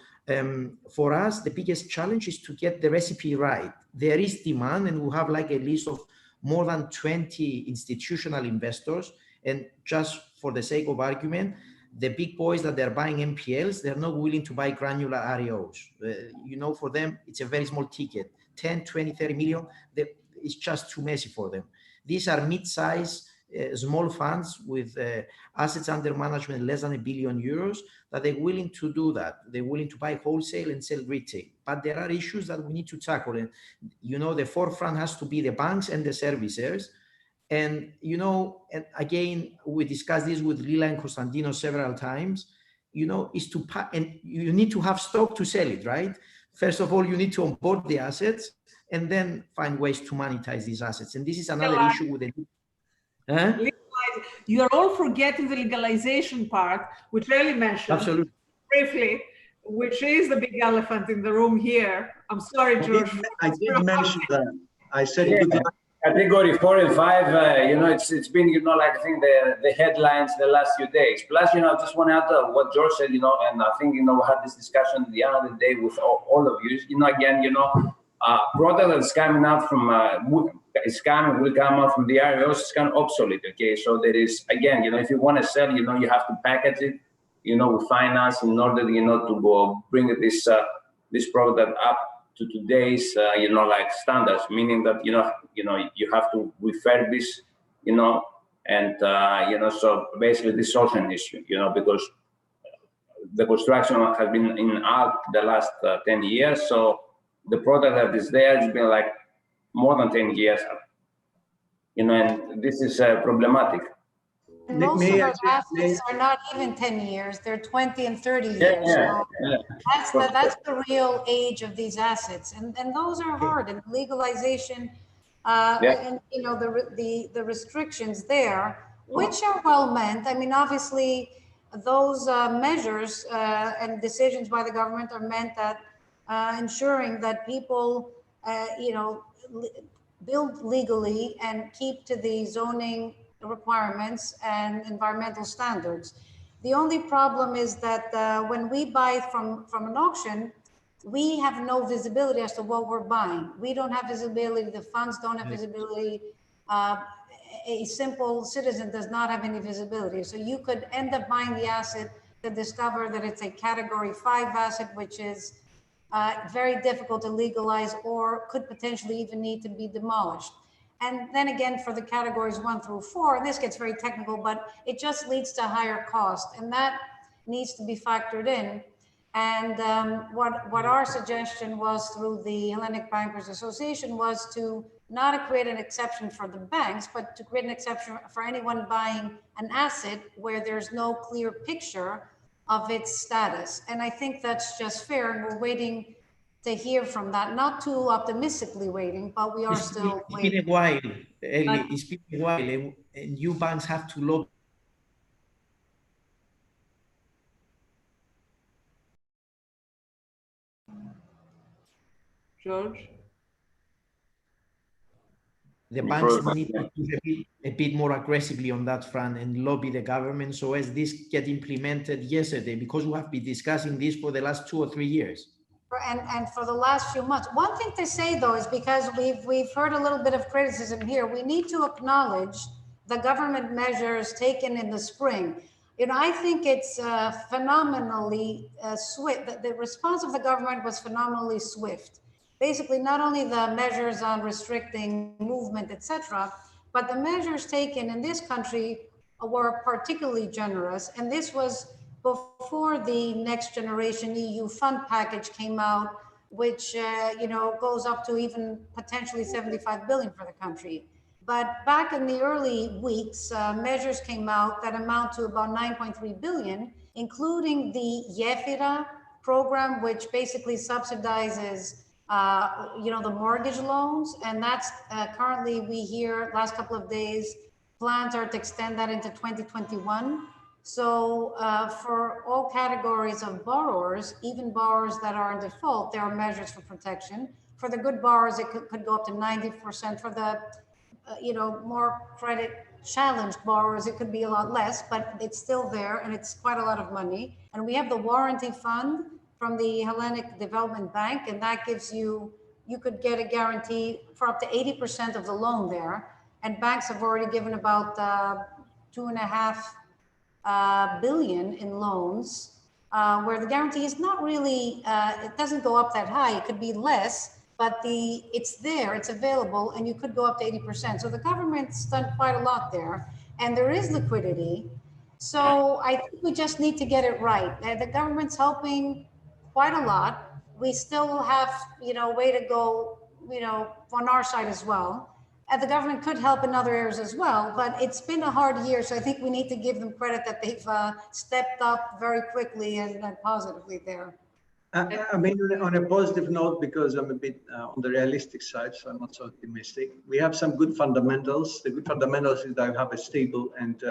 for us, the biggest challenge is to get the recipe right. There is demand, and we have like a list of more than 20 institutional investors. And just for the sake of argument, the big boys that they're buying NPLs, they're not willing to buy granular REOs. You know, for them, it's a very small ticket, 10, 20, 30 million. It's just too messy for them. These are mid-size, small funds with assets under management less than €1 billion that they're willing to do that. They're willing to buy wholesale and sell retail. But there are issues that we need to tackle. And, you know, the forefront has to be the banks and the servicers. And, you know, and again, we discussed this with Lila and Konstantinos several times, you know, is to, and you need to have stock to sell it, right? First of all, you need to onboard the assets and then find ways to monetize these assets. And this is another issue with the... You are all forgetting the legalization part, which Eli mentioned. Absolutely. Briefly, which is the big elephant in the room here. I'm sorry, George. I did mention that. I said Category 4 and 5, you know, it's been, you know, like I think the headlines the last few days. Plus, you know, I just want to add what George said, you know, and I think, you know, we had this discussion the other day with all of you. You know, again, you know, product that's coming out from will come out from the REOs is kind of obsolete. Okay, so there is, again, you know, if you want to sell, you know, you have to package it, you know, with finance in order, you know, to go bring this this product up to today's, you know, like standards, meaning that, you know, you have to refurbish, you know, and you know, so basically this is also an issue, you know, because the construction has been in art the last 10 years, so the product that is there has been like more than 10 years, you know, and this is problematic. And most of our assets are not even 10 years, they're 20 and 30 years. So that's the real age of these assets. And those are hard, and legalization, and, you know, the restrictions there, which are well meant. I mean, obviously, those measures and decisions by the government are meant at ensuring that people, you know, build legally and keep to the zoning requirements and environmental standards. The only problem is that when we buy from an auction, we have no visibility as to what we're buying. We don't have visibility, the funds don't have visibility. A simple citizen does not have any visibility. So you could end up buying the asset to discover that it's a category 5 asset, which is very difficult to legalize or could potentially even need to be demolished. And then again, for the categories 1 through 4, and this gets very technical, but it just leads to higher cost, and that needs to be factored in. And what our suggestion was through the Hellenic Bankers Association was to not create an exception for the banks, but to create an exception for anyone buying an asset where there's no clear picture of its status. And I think that's just fair, and we're waiting to hear from that, not too optimistically waiting, but we are still waiting. It's been a while, Eli, it's been a while, and you banks have to lobby. George? The banks need to be a bit more aggressively on that front and lobby the government so as this get implemented yesterday, because we have been discussing this for the last 2 or 3 years. And for the last few months. One thing to say though is, because we've heard a little bit of criticism here, we need to acknowledge the government measures taken in the spring. You know, I think it's phenomenally swift. The response of the government was phenomenally swift. Basically, not only the measures on restricting movement, etc., but the measures taken in this country were particularly generous. And this was before the Next Generation EU fund package came out, which you know, goes up to even potentially 75 billion for the country. But back in the early weeks, measures came out that amount to about 9.3 billion, including the Yefira program, which basically subsidizes the mortgage loans, and that's currently, we hear last couple of days, plans are to extend that into 2021. So for all categories of borrowers, even borrowers that are in default, there are measures for protection. For the good borrowers, it could go up to 90%. For the more credit challenged borrowers, it could be a lot less, but it's still there, and it's quite a lot of money. And we have the warranty fund from the Hellenic Development Bank, and that gives you could get a guarantee for up to 80% of the loan there. And banks have already given about $2.5 billion in loans, where the guarantee is not really, it doesn't go up that high. It could be less, but it's there, it's available, and you could go up to 80%. So the government's done quite a lot there, and there is liquidity. So I think we just need to get it right. The government's helping quite a lot. We still have, way to go, on our side as well. And the government could help in other areas as well, but it's been a hard year. So I think we need to give them credit that they've stepped up very quickly and positively there. I mean, on a positive note, because I'm a bit on the realistic side, so I'm not so optimistic. We have some good fundamentals. The good fundamentals is that we have a stable and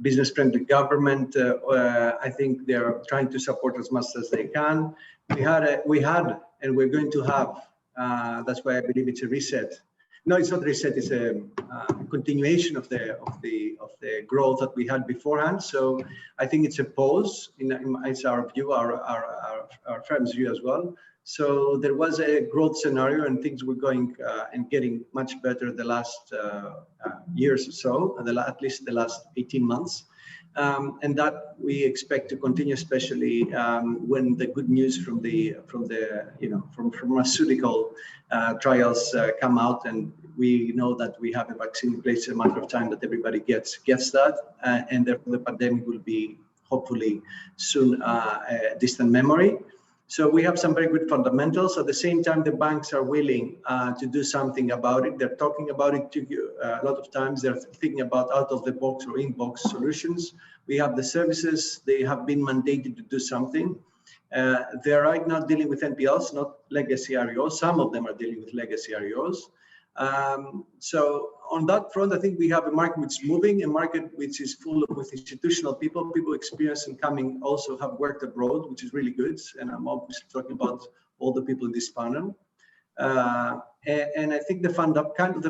business-friendly government. I think they're trying to support as much as they can. We had, and we're going to have. That's why I believe it's a reset. No, it's not a reset. It's a continuation of the growth that we had beforehand. So I think it's a pause. It's our view, our firm's view as well. So there was a growth scenario, and things were going and getting much better the last years or so, at least the last 18 months. And that we expect to continue, especially when the good news from pharmaceutical trials come out, and we know that we have a vaccine in place. It's a matter of time that everybody gets that, and therefore the pandemic will be hopefully soon a distant memory. So we have some very good fundamentals. At the same time, the banks are willing to do something about it. They're talking about it to you. A lot of times they're thinking about out-of-the-box or in-box solutions. We have the services. They have been mandated to do something. They're right now dealing with NPLs, not legacy REOs. Some of them are dealing with legacy REOs. So on that front, I think we have a market which is moving, a market which is full with institutional people experienced and coming, also have worked abroad, which is really good. And I'm obviously talking about all the people in this panel. And I think the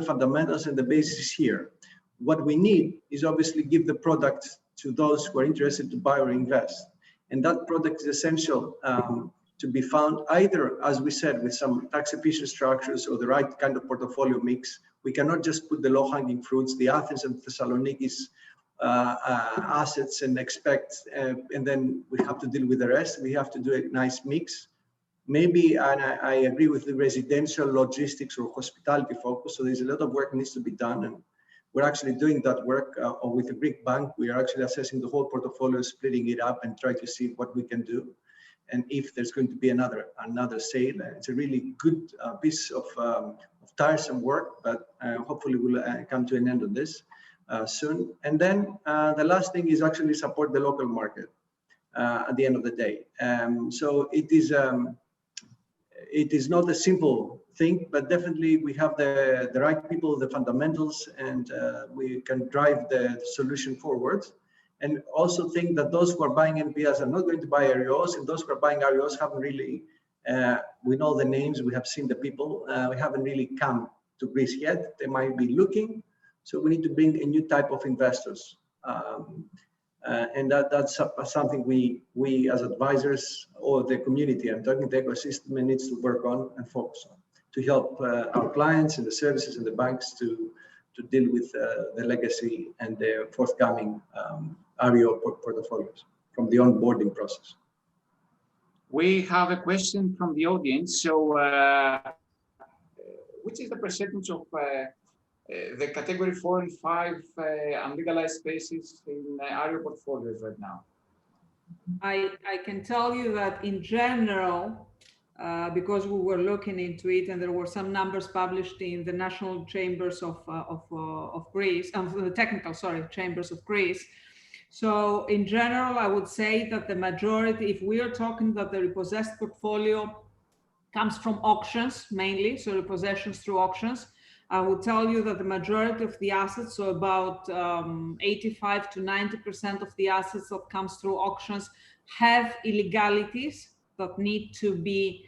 fundamentals and the basis is here. What we need is obviously give the product to those who are interested to buy or invest. And that product is essential to be found either, as we said, with some tax efficient structures or the right kind of portfolio mix. We cannot just put the low-hanging fruits, the Athens and Thessaloniki's assets and expect, and then we have to deal with the rest. We have to do a nice mix. Maybe, and I agree with the residential, logistics, or hospitality focus. So there's a lot of work needs to be done, and we're actually doing that work with the Greek bank. We are actually assessing the whole portfolio, splitting it up, and try to see what we can do. And if there's going to be another sale, it's a really good piece of tiresome work, but hopefully we'll come to an end of this soon. And then the last thing is actually support the local market at the end of the day. So it is not a simple thing, but definitely we have the right people, the fundamentals, and we can drive the solution forward. And also think that those who are buying NPLs are not going to buy REOs, and those who are buying REOs haven't really, we know the names, we have seen the people, we haven't really come to Greece yet. They might be looking, so we need to bring a new type of investors. And that's something we as advisors or the community, I'm talking the ecosystem, needs to work on and focus on to help our clients and the services and the banks to deal with the legacy and the forthcoming REO portfolios from the onboarding process. We have a question from the audience. So, which is the percentage of the category 4 and 5 unlegalized spaces in REO portfolios right now? I can tell you that in general, because we were looking into it, and there were some numbers published in the National Chambers of Greece, the technical, Chambers of Greece. So in general, I would say that the majority, if we are talking that the repossessed portfolio comes from auctions mainly, so repossessions through auctions. I will tell you that the majority of the assets, so about 85 to 90% of the assets that comes through auctions have illegalities that need to be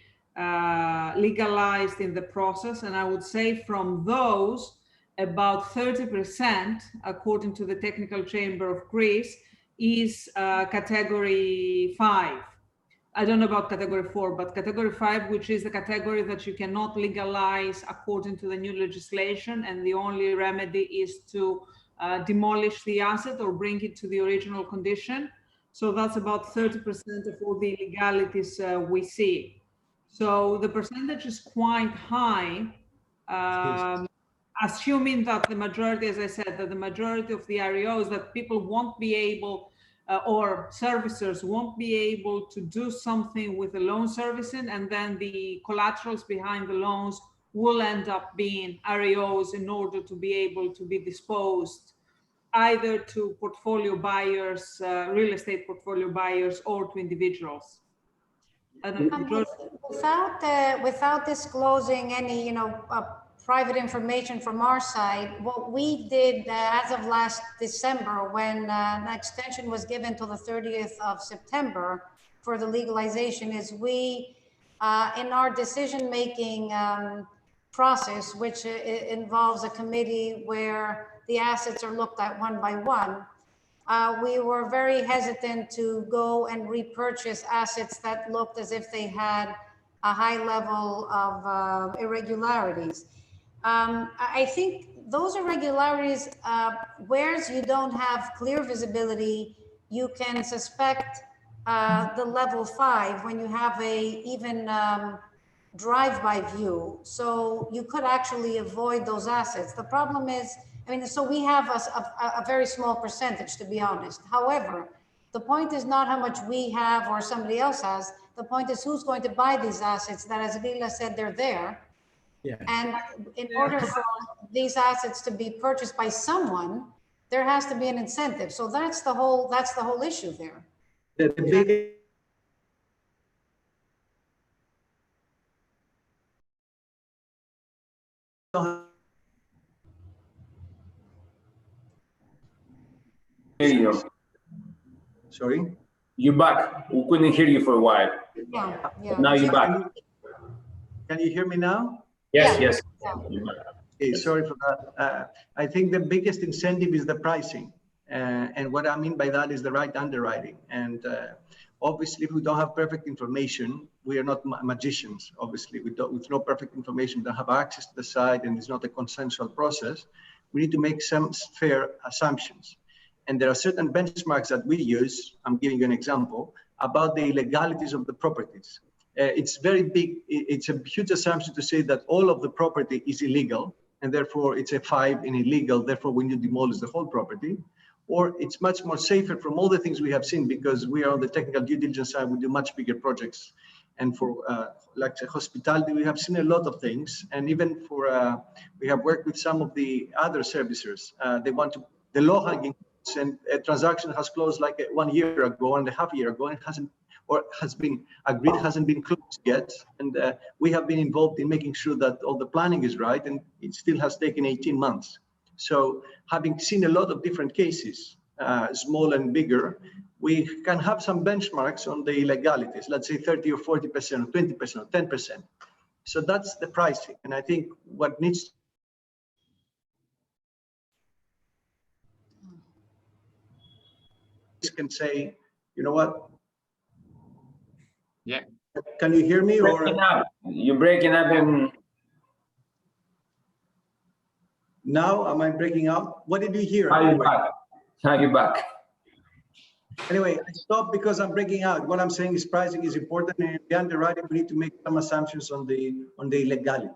legalized in the process. And I would say from those, about 30%, according to the Technical Chamber of Greece, is category 5. I don't know about category 4, but category 5, which is the category that you cannot legalize according to the new legislation, and the only remedy is to demolish the asset or bring it to the original condition. So that's about 30% of all the illegalities we see. So the percentage is quite high, assuming that the majority, as I said, that the majority of the REOs, that people won't be able or servicers won't be able to do something with the loan servicing, and then the collaterals behind the loans will end up being REOs in order to be able to be disposed either to portfolio buyers, real estate portfolio buyers, or to individuals. Without disclosing any, private information from our side, what we did as of last December, when an extension was given till the 30th of September for the legalization, is we, in our decision-making process, which involves a committee where the assets are looked at one by one, we were very hesitant to go and repurchase assets that looked as if they had a high level of irregularities. I think those irregularities, whereas you don't have clear visibility, you can suspect the level 5 when you have a even drive-by view. So you could actually avoid those assets. The problem is, so we have a very small percentage, to be honest. However, the point is not how much we have or somebody else has. The point is who's going to buy these assets that, as Lila said, they're there. Yeah. And in order for these assets to be purchased by someone, there has to be an incentive. So that's the whole issue there. The big Hear you. Sorry? You're back. We couldn't hear you for a while. Yeah. Now you're back. Can you hear me now? Yes, Yeah. yes. Okay, sorry for that. I think the biggest incentive is the pricing. And what I mean by that is the right underwriting. And obviously, if we don't have perfect information, we are not magicians. Obviously, with no perfect information, don't have access to the site, and it's not a consensual process. We need to make some fair assumptions. And there are certain benchmarks that we use. I'm giving you an example about the illegalities of the properties. It's very big. It's a huge assumption to say that all of the property is illegal, and therefore it's a 5 in illegal. Therefore, we need to demolish the whole property. Or it's much more safer from all the things we have seen, because we are on the technical due diligence side. We do much bigger projects, and for like hospitality, we have seen a lot of things. And even for we have worked with some of the other servicers. They want to the low-hanging, and a transaction has closed like 1 year ago, 1.5 years ago, and has been agreed, hasn't been closed yet. And we have been involved in making sure that all the planning is right, and it still has taken 18 months. So having seen a lot of different cases, small and bigger, we can have some benchmarks on the illegalities, let's say 30 or 40% or 20% or 10%. So that's the pricing. And I think what needs can say, you know what? Yeah. Can you hear me? Or You're breaking up and now am I breaking up? What did you hear? Now you're back. Anyway, I stopped because I'm breaking out. What I'm saying is pricing is important, and in the underwriting, we need to make some assumptions on the illegality.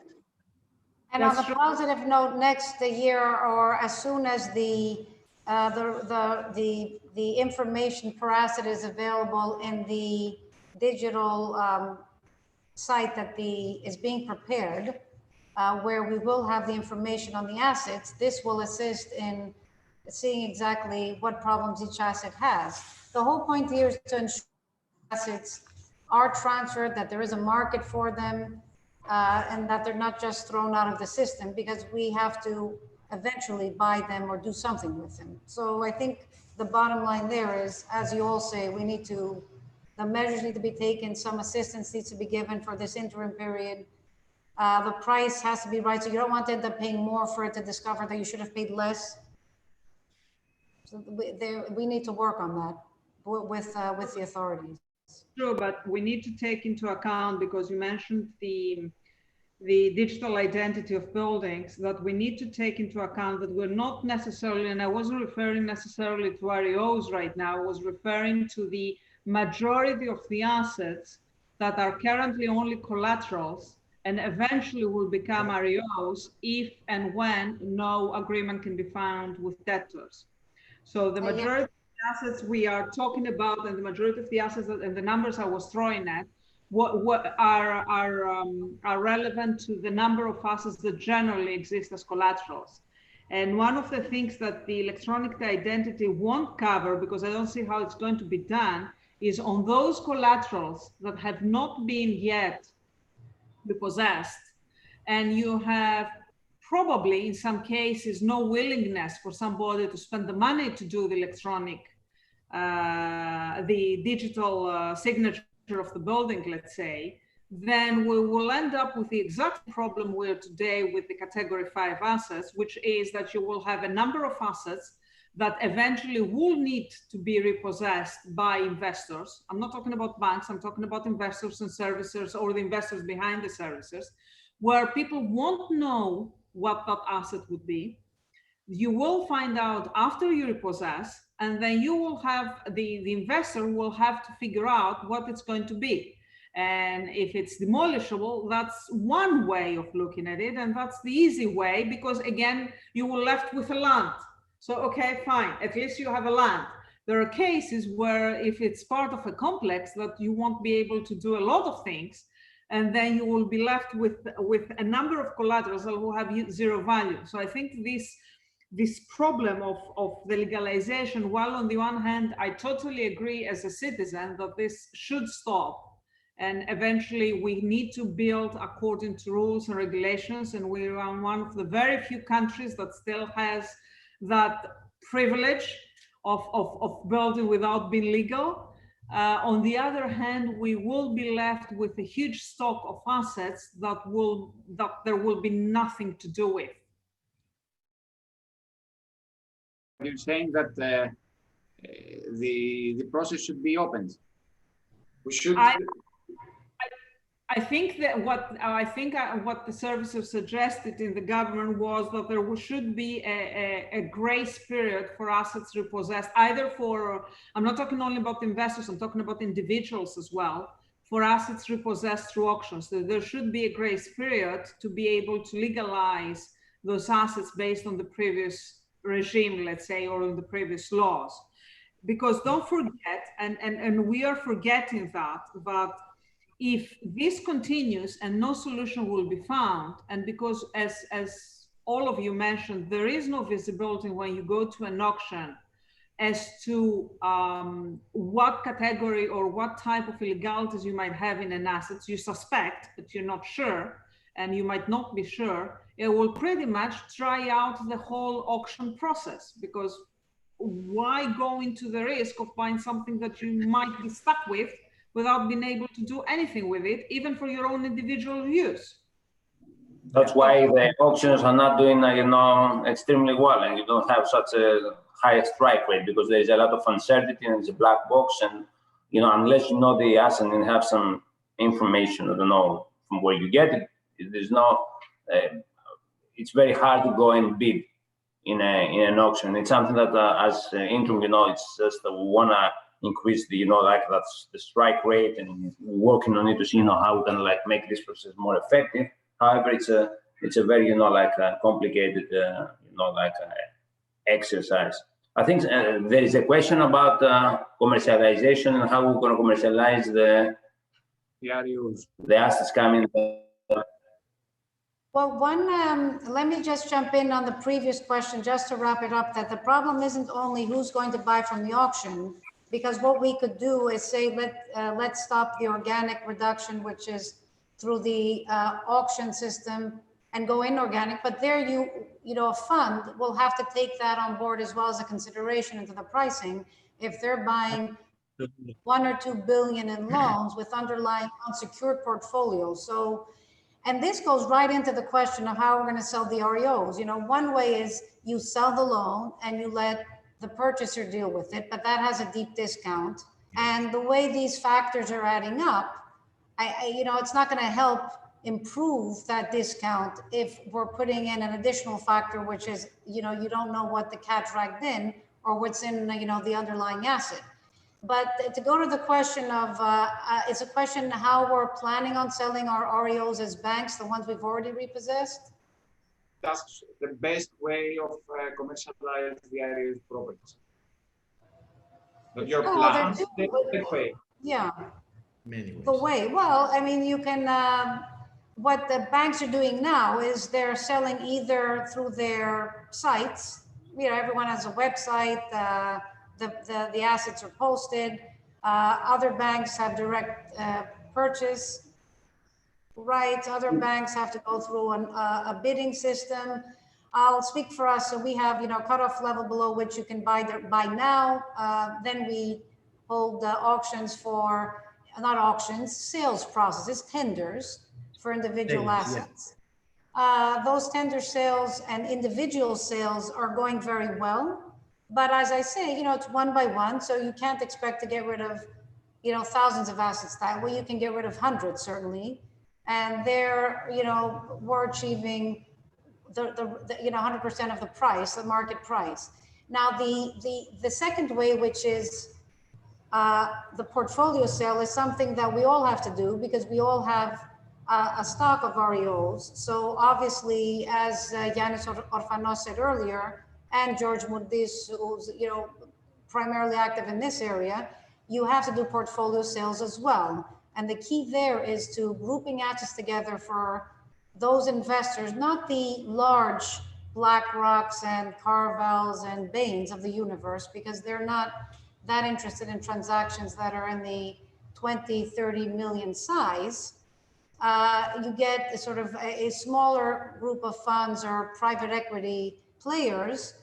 And on a positive note, next year, or as soon as the information per asset is available in the digital site that is being prepared, where we will have the information on the assets, this will assist in seeing exactly what problems each asset has. The whole point here is to ensure assets are transferred, that there is a market for them, and that they're not just thrown out of the system, because we have to eventually buy them or do something with them. So I think the bottom line there is, as you all say, the measures need to be taken, some assistance needs to be given for this interim period. The price has to be right, so you don't want to end up paying more for it to discover that you should have paid less. So we need to work on that with the authorities. True, but we need to take into account, because you mentioned the digital identity of buildings, that we need to take into account that we're not necessarily, and I wasn't referring necessarily to REOs right now, I was referring to the majority of the assets that are currently only collaterals and eventually will become REOs if and when no agreement can be found with debtors. So the majority of the assets we are talking about, and the majority of the assets and the numbers I was throwing at, what are relevant to the number of assets that generally exist as collaterals. And one of the things that the electronic identity won't cover, because I don't see how it's going to be done, is on those collaterals that have not been yet repossessed, and you have probably in some cases no willingness for somebody to spend the money to do the electronic, the digital signature of the building, let's say, then we will end up with the exact problem we're today with the category 5 assets, which is that you will have a number of assets that eventually will need to be repossessed by investors. I'm not talking about banks, I'm talking about investors and servicers, or the investors behind the servicers, where people won't know what that asset would be. You will find out after you repossess, and then you will have, the investor will have to figure out what it's going to be. And if it's demolishable, that's one way of looking at it, and that's the easy way, because again, you were left with a land. So, okay, fine, at least you have a land. There are cases where if it's part of a complex that you won't be able to do a lot of things, and then you will be left with a number of collaterals that will have zero value. So I think this problem of the legalization, while on the one hand, I totally agree as a citizen that this should stop, and eventually we need to build according to rules and regulations, and we are one of the very few countries that still has that privilege of building without being legal. On the other hand, we will be left with a huge stock of assets that there will be nothing to do with. You're saying that the process should be opened. We should. I think that what the services suggested in the government was that there should be a grace period for assets repossessed, either for, I'm not talking only about investors, I'm talking about individuals as well, for assets repossessed through auctions. So there should be a grace period to be able to legalize those assets based on the previous regime, let's say, or on the previous laws. Because don't forget, and we are forgetting that if this continues and no solution will be found, and because as all of you mentioned, there is no visibility when you go to an auction as to what category or what type of illegalities you might have in an asset. You suspect, but you're not sure, and you might not be sure. It will pretty much try out the whole auction process, because why go into the risk of buying something that you might be stuck with without being able to do anything with it, even for your own individual use? That's why the auctions are not doing, extremely well, and you don't have such a high strike rate, because there is a lot of uncertainty and it's a black box, and unless you know the asset and have some information, I don't know from where you get it, there's no. It's very hard to go and bid in an auction. It's something that as interim, it's just we wanna increase the that's the strike rate, and we're working on it to see how we can make this process more effective. However, it's a very complicated exercise. I think there is a question about commercialization and how we're going to commercialize the assets coming. Well, let me just jump in on the previous question, just to wrap it up, that the problem isn't only who's going to buy from the auction, Because what we could do is say, let's stop the organic reduction, which is through the auction system, and go inorganic. But there a fund will have to take that on board as well as a consideration into the pricing if they're buying 1 or 2 billion in loans with underlying unsecured portfolios. So, and this goes right into the question of how we're going to sell the REOs. One way is you sell the loan and you let the purchaser deal with it, but that has a deep discount. And the way these factors are adding up, it's not going to help improve that discount if we're putting in an additional factor, which is, you don't know what the cat dragged in or what's in, the underlying asset. But to go to the question of, it's a question how we're planning on selling our REOs as banks, the ones we've already repossessed. That's the best way of commercialize the REOs properties. But your plan, the way. Yeah. Many ways. The way, well, you can, what the banks are doing now is they're selling either through their sites. Everyone has a website, the assets are posted. Other banks have direct purchase rights. Other banks have to go through a bidding system. I'll speak for us. So we have, cutoff level below which you can buy now. Then we hold auctions for, not auctions, sales processes, tenders for individual assets. Yeah. Those tender sales and individual sales are going very well. But as I say, it's one by one. So you can't expect to get rid of, thousands of assets that way. You can get rid of hundreds, certainly. And there, we're achieving the 100% of the price, the market price. Now, the second way, which is the portfolio sale, is something that we all have to do because we all have a stock of REOs. So obviously, as Yannis Orfanos said earlier, and George Mundis, who's primarily active in this area, you have to do portfolio sales as well. And the key there is to grouping assets together for those investors, not the large BlackRocks and Carvels and Bains of the universe, because they're not that interested in transactions that are in the 20, 30 million size. You get sort of a smaller group of funds or private equity players.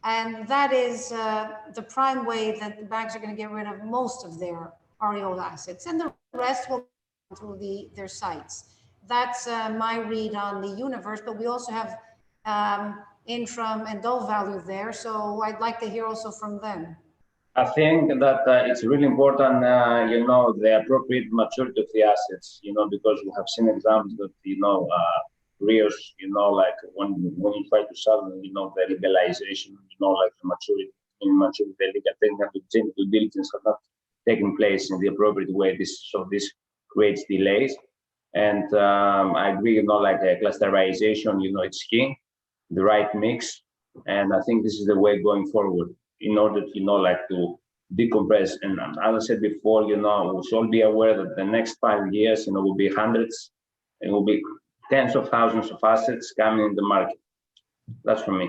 And that is the prime way that the banks are going to get rid of most of their REO assets. And the rest will go through their sites. That's my read on the universe. But we also have Intrum and Dole Value there. So I'd like to hear also from them. I think that it's really important, the appropriate maturity of the assets, because we have seen examples that, REOs, like when you try to sell them, the legalization, like the maturity, the legal technical due diligence have not taken place in the appropriate way. This creates delays. And I agree, like clusterization, it's key, the right mix. And I think this is the way going forward in order to, to decompress. And as I said before, we should all be aware that the next 5 years, will be hundreds, and will be tens of thousands of assets coming in the market. That's for me.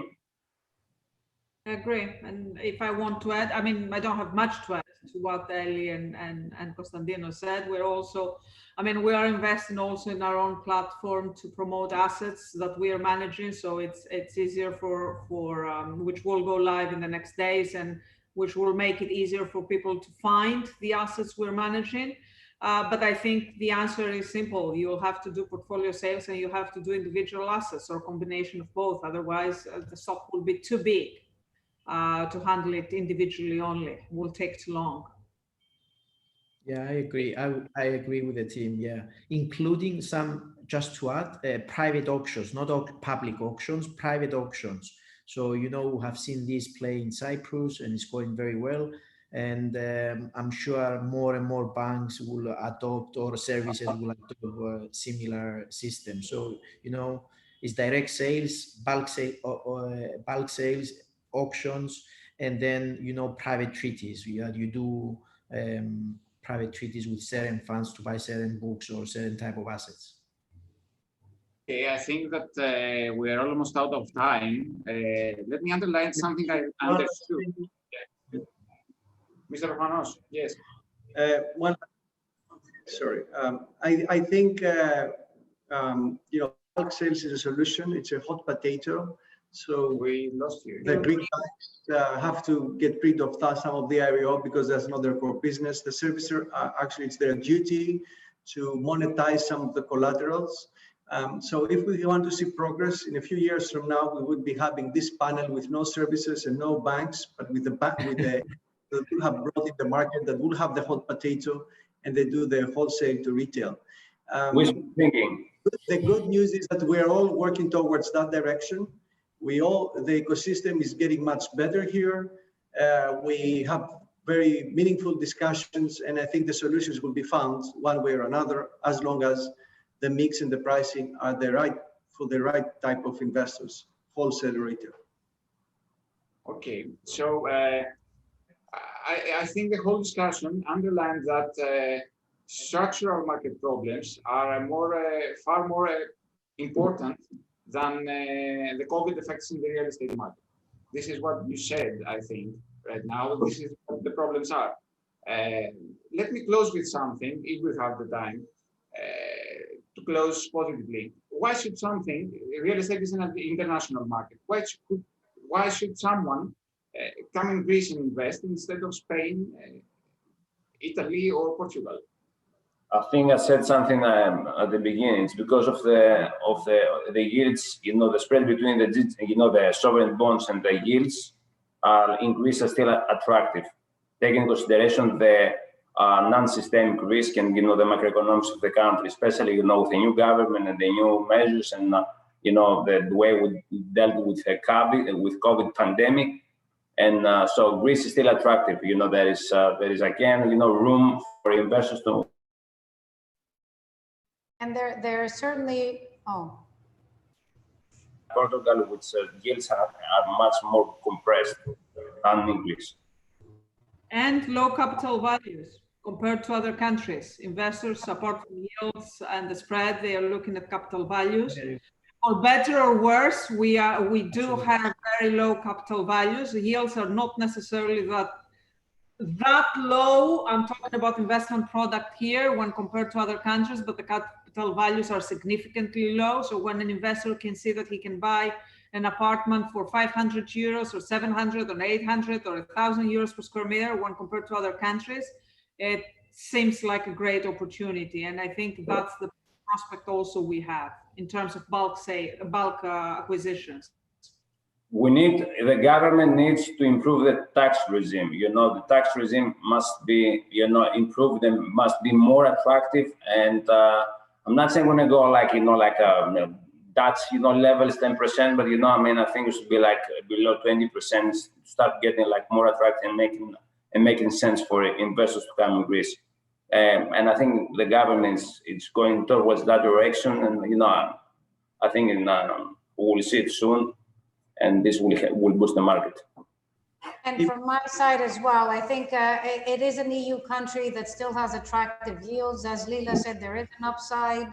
I agree. And if I want to add, I don't have much to add to what Eli and Konstantinos said. We're also, we are investing also in our own platform to promote assets that we are managing. So it's easier for which will go live in the next days and which will make it easier for people to find the assets we're managing. But I think the answer is simple. You'll have to do portfolio sales and you have to do individual assets or a combination of both. Otherwise, the stock will be too big to handle it individually only. It will take too long. Yeah, I agree. I agree with the team. Yeah, including some, just to add, private auctions, not public auctions, private auctions. So, we have seen this play in Cyprus and it's going very well. And I'm sure more and more banks will adopt or services will adopt similar systems. So, it's direct sales, bulk sales, auctions, and then, private treaties. You do private treaties with certain funds to buy certain books or certain type of assets. Okay, I think that we are almost out of time. Let me underline something I understood. Mr. Panos, yes. Well, sorry. I think you know, bulk sales is a solution. It's a hot potato. So We lost you. the Greek banks have to get rid of some of the IRO because that's not their core business. The servicer, actually, it's their duty to monetize some of the collaterals. So if we want to see progress in a few years from now, we would be having this panel with no services and no banks, but with the that will have brought in the market, that will have the hot potato, and they do the wholesale to retail. We're thinking. The good news is that we're all working towards that direction. The ecosystem is getting much better here. We have very meaningful discussions, and I think the solutions will be found one way or another, as long as the mix and the pricing are for the right type of investors, wholesale or retail. Okay, so I think the whole discussion underlines that structural market problems are far more important than the COVID effects in the real estate market. This is what you said, I think, right now. This is what the problems are. Let me close with something, if we have the time, to close positively. Why should real estate is an international market. Why should someone come in Greece and invest instead of Spain, Italy, or Portugal? I think I said something at the beginning. It's because of the yields. You know, the spread between the sovereign bonds and the yields in Greece are still attractive, taking into consideration the non-systemic risk and the macroeconomics of the country, especially with the new government and the new measures and the way we dealt with the COVID pandemic. And so Greece is still attractive. There is again room for investors to. And there are certainly, Portugal, which yields are much more compressed than in Greece. And low capital values compared to other countries. Investors, apart from yields and the spread, they are looking at capital values. For better or worse, we do have very low capital values. The yields are not necessarily that low. I'm talking about investment product here when compared to other countries, but the capital values are significantly low. So when an investor can see that he can buy an apartment for 500 euros or 700 or 800 or 1,000 euros per square meter when compared to other countries, it seems like a great opportunity. And I think that's the prospect also we have in terms of bulk acquisitions. The government needs to improve the tax regime. The tax regime must be, improved and must be more attractive. And I'm not saying we're going to go like, Dutch, levels 10%, but I think it should be like below 20%, start getting like more attractive and making sense for investors to come in Greece. And I think the government is going towards that direction. And, I think we'll see it soon. And this will boost the market. and from my side as well, I think it is an EU country that still has attractive yields. As Lila said, there is an upside.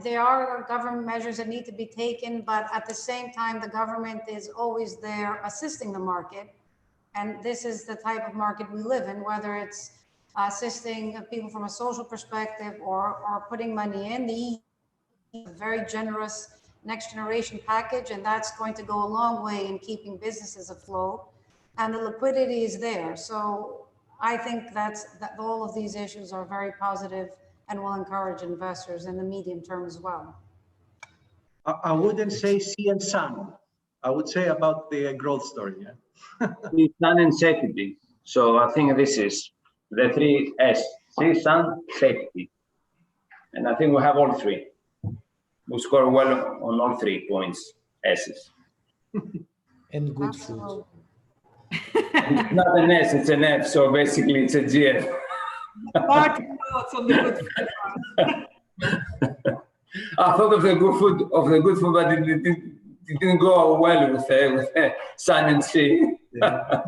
There are government measures that need to be taken, but at the same time, the government is always there assisting the market. And this is the type of market we live in, whether it's assisting people from a social perspective or putting money in. The EU is a very generous next generation package, and that's going to go a long way in keeping businesses afloat, and the liquidity is there. So I think that all of these issues are very positive and will encourage investors in the medium term as well. I wouldn't say sea and sun. I would say about the growth story. Yeah? Sun and safety. So I think this is the 3 S: sea, sun, safety. And I think we have all 3. We score well on all 3 points, S's. And good food. It's not an S, it's an F, so basically it's a GF. Party notes on the good food. I thought of the good food, but it didn't go well with sun and sea. Yeah.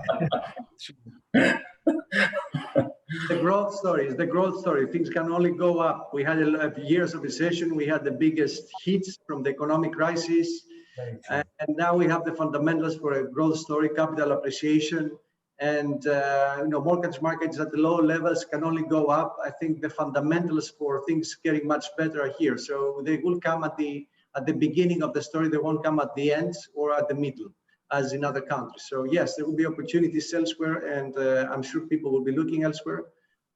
The growth story. Things can only go up. We had years of recession. We had the biggest hits from the economic crisis. And now we have the fundamentals for a growth story, capital appreciation, And mortgage markets at the low levels can only go up. I think the fundamentals for things getting much better are here. So they will come at the beginning of the story. They won't come at the end or at the middle, as in other countries. So yes, there will be opportunities elsewhere, and I'm sure people will be looking elsewhere.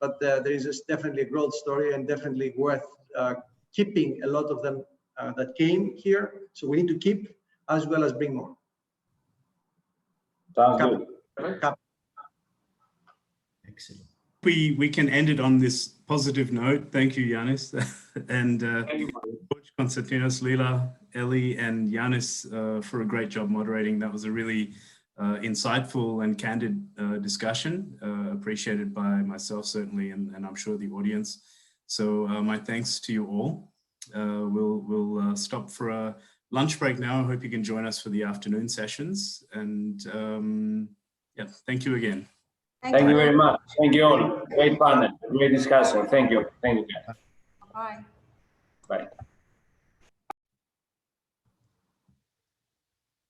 But there is definitely a growth story, and definitely worth keeping a lot of them that came here. So we need to keep as well as bring more. Sounds good. Excellent. We can end it on this positive note. Thank you, Yannis, and George, Konstantinos, Lila, Ellie, and Yannis for a great job moderating. That was a really insightful and candid discussion, appreciated by myself certainly, and I'm sure the audience. So my thanks to you all. We'll stop for a lunch break now. I hope you can join us for the afternoon sessions. And yeah, thank you again. Thank you very much. Thank you all. Great panel, great discussion. Thank you. Thank you. Bye. Bye.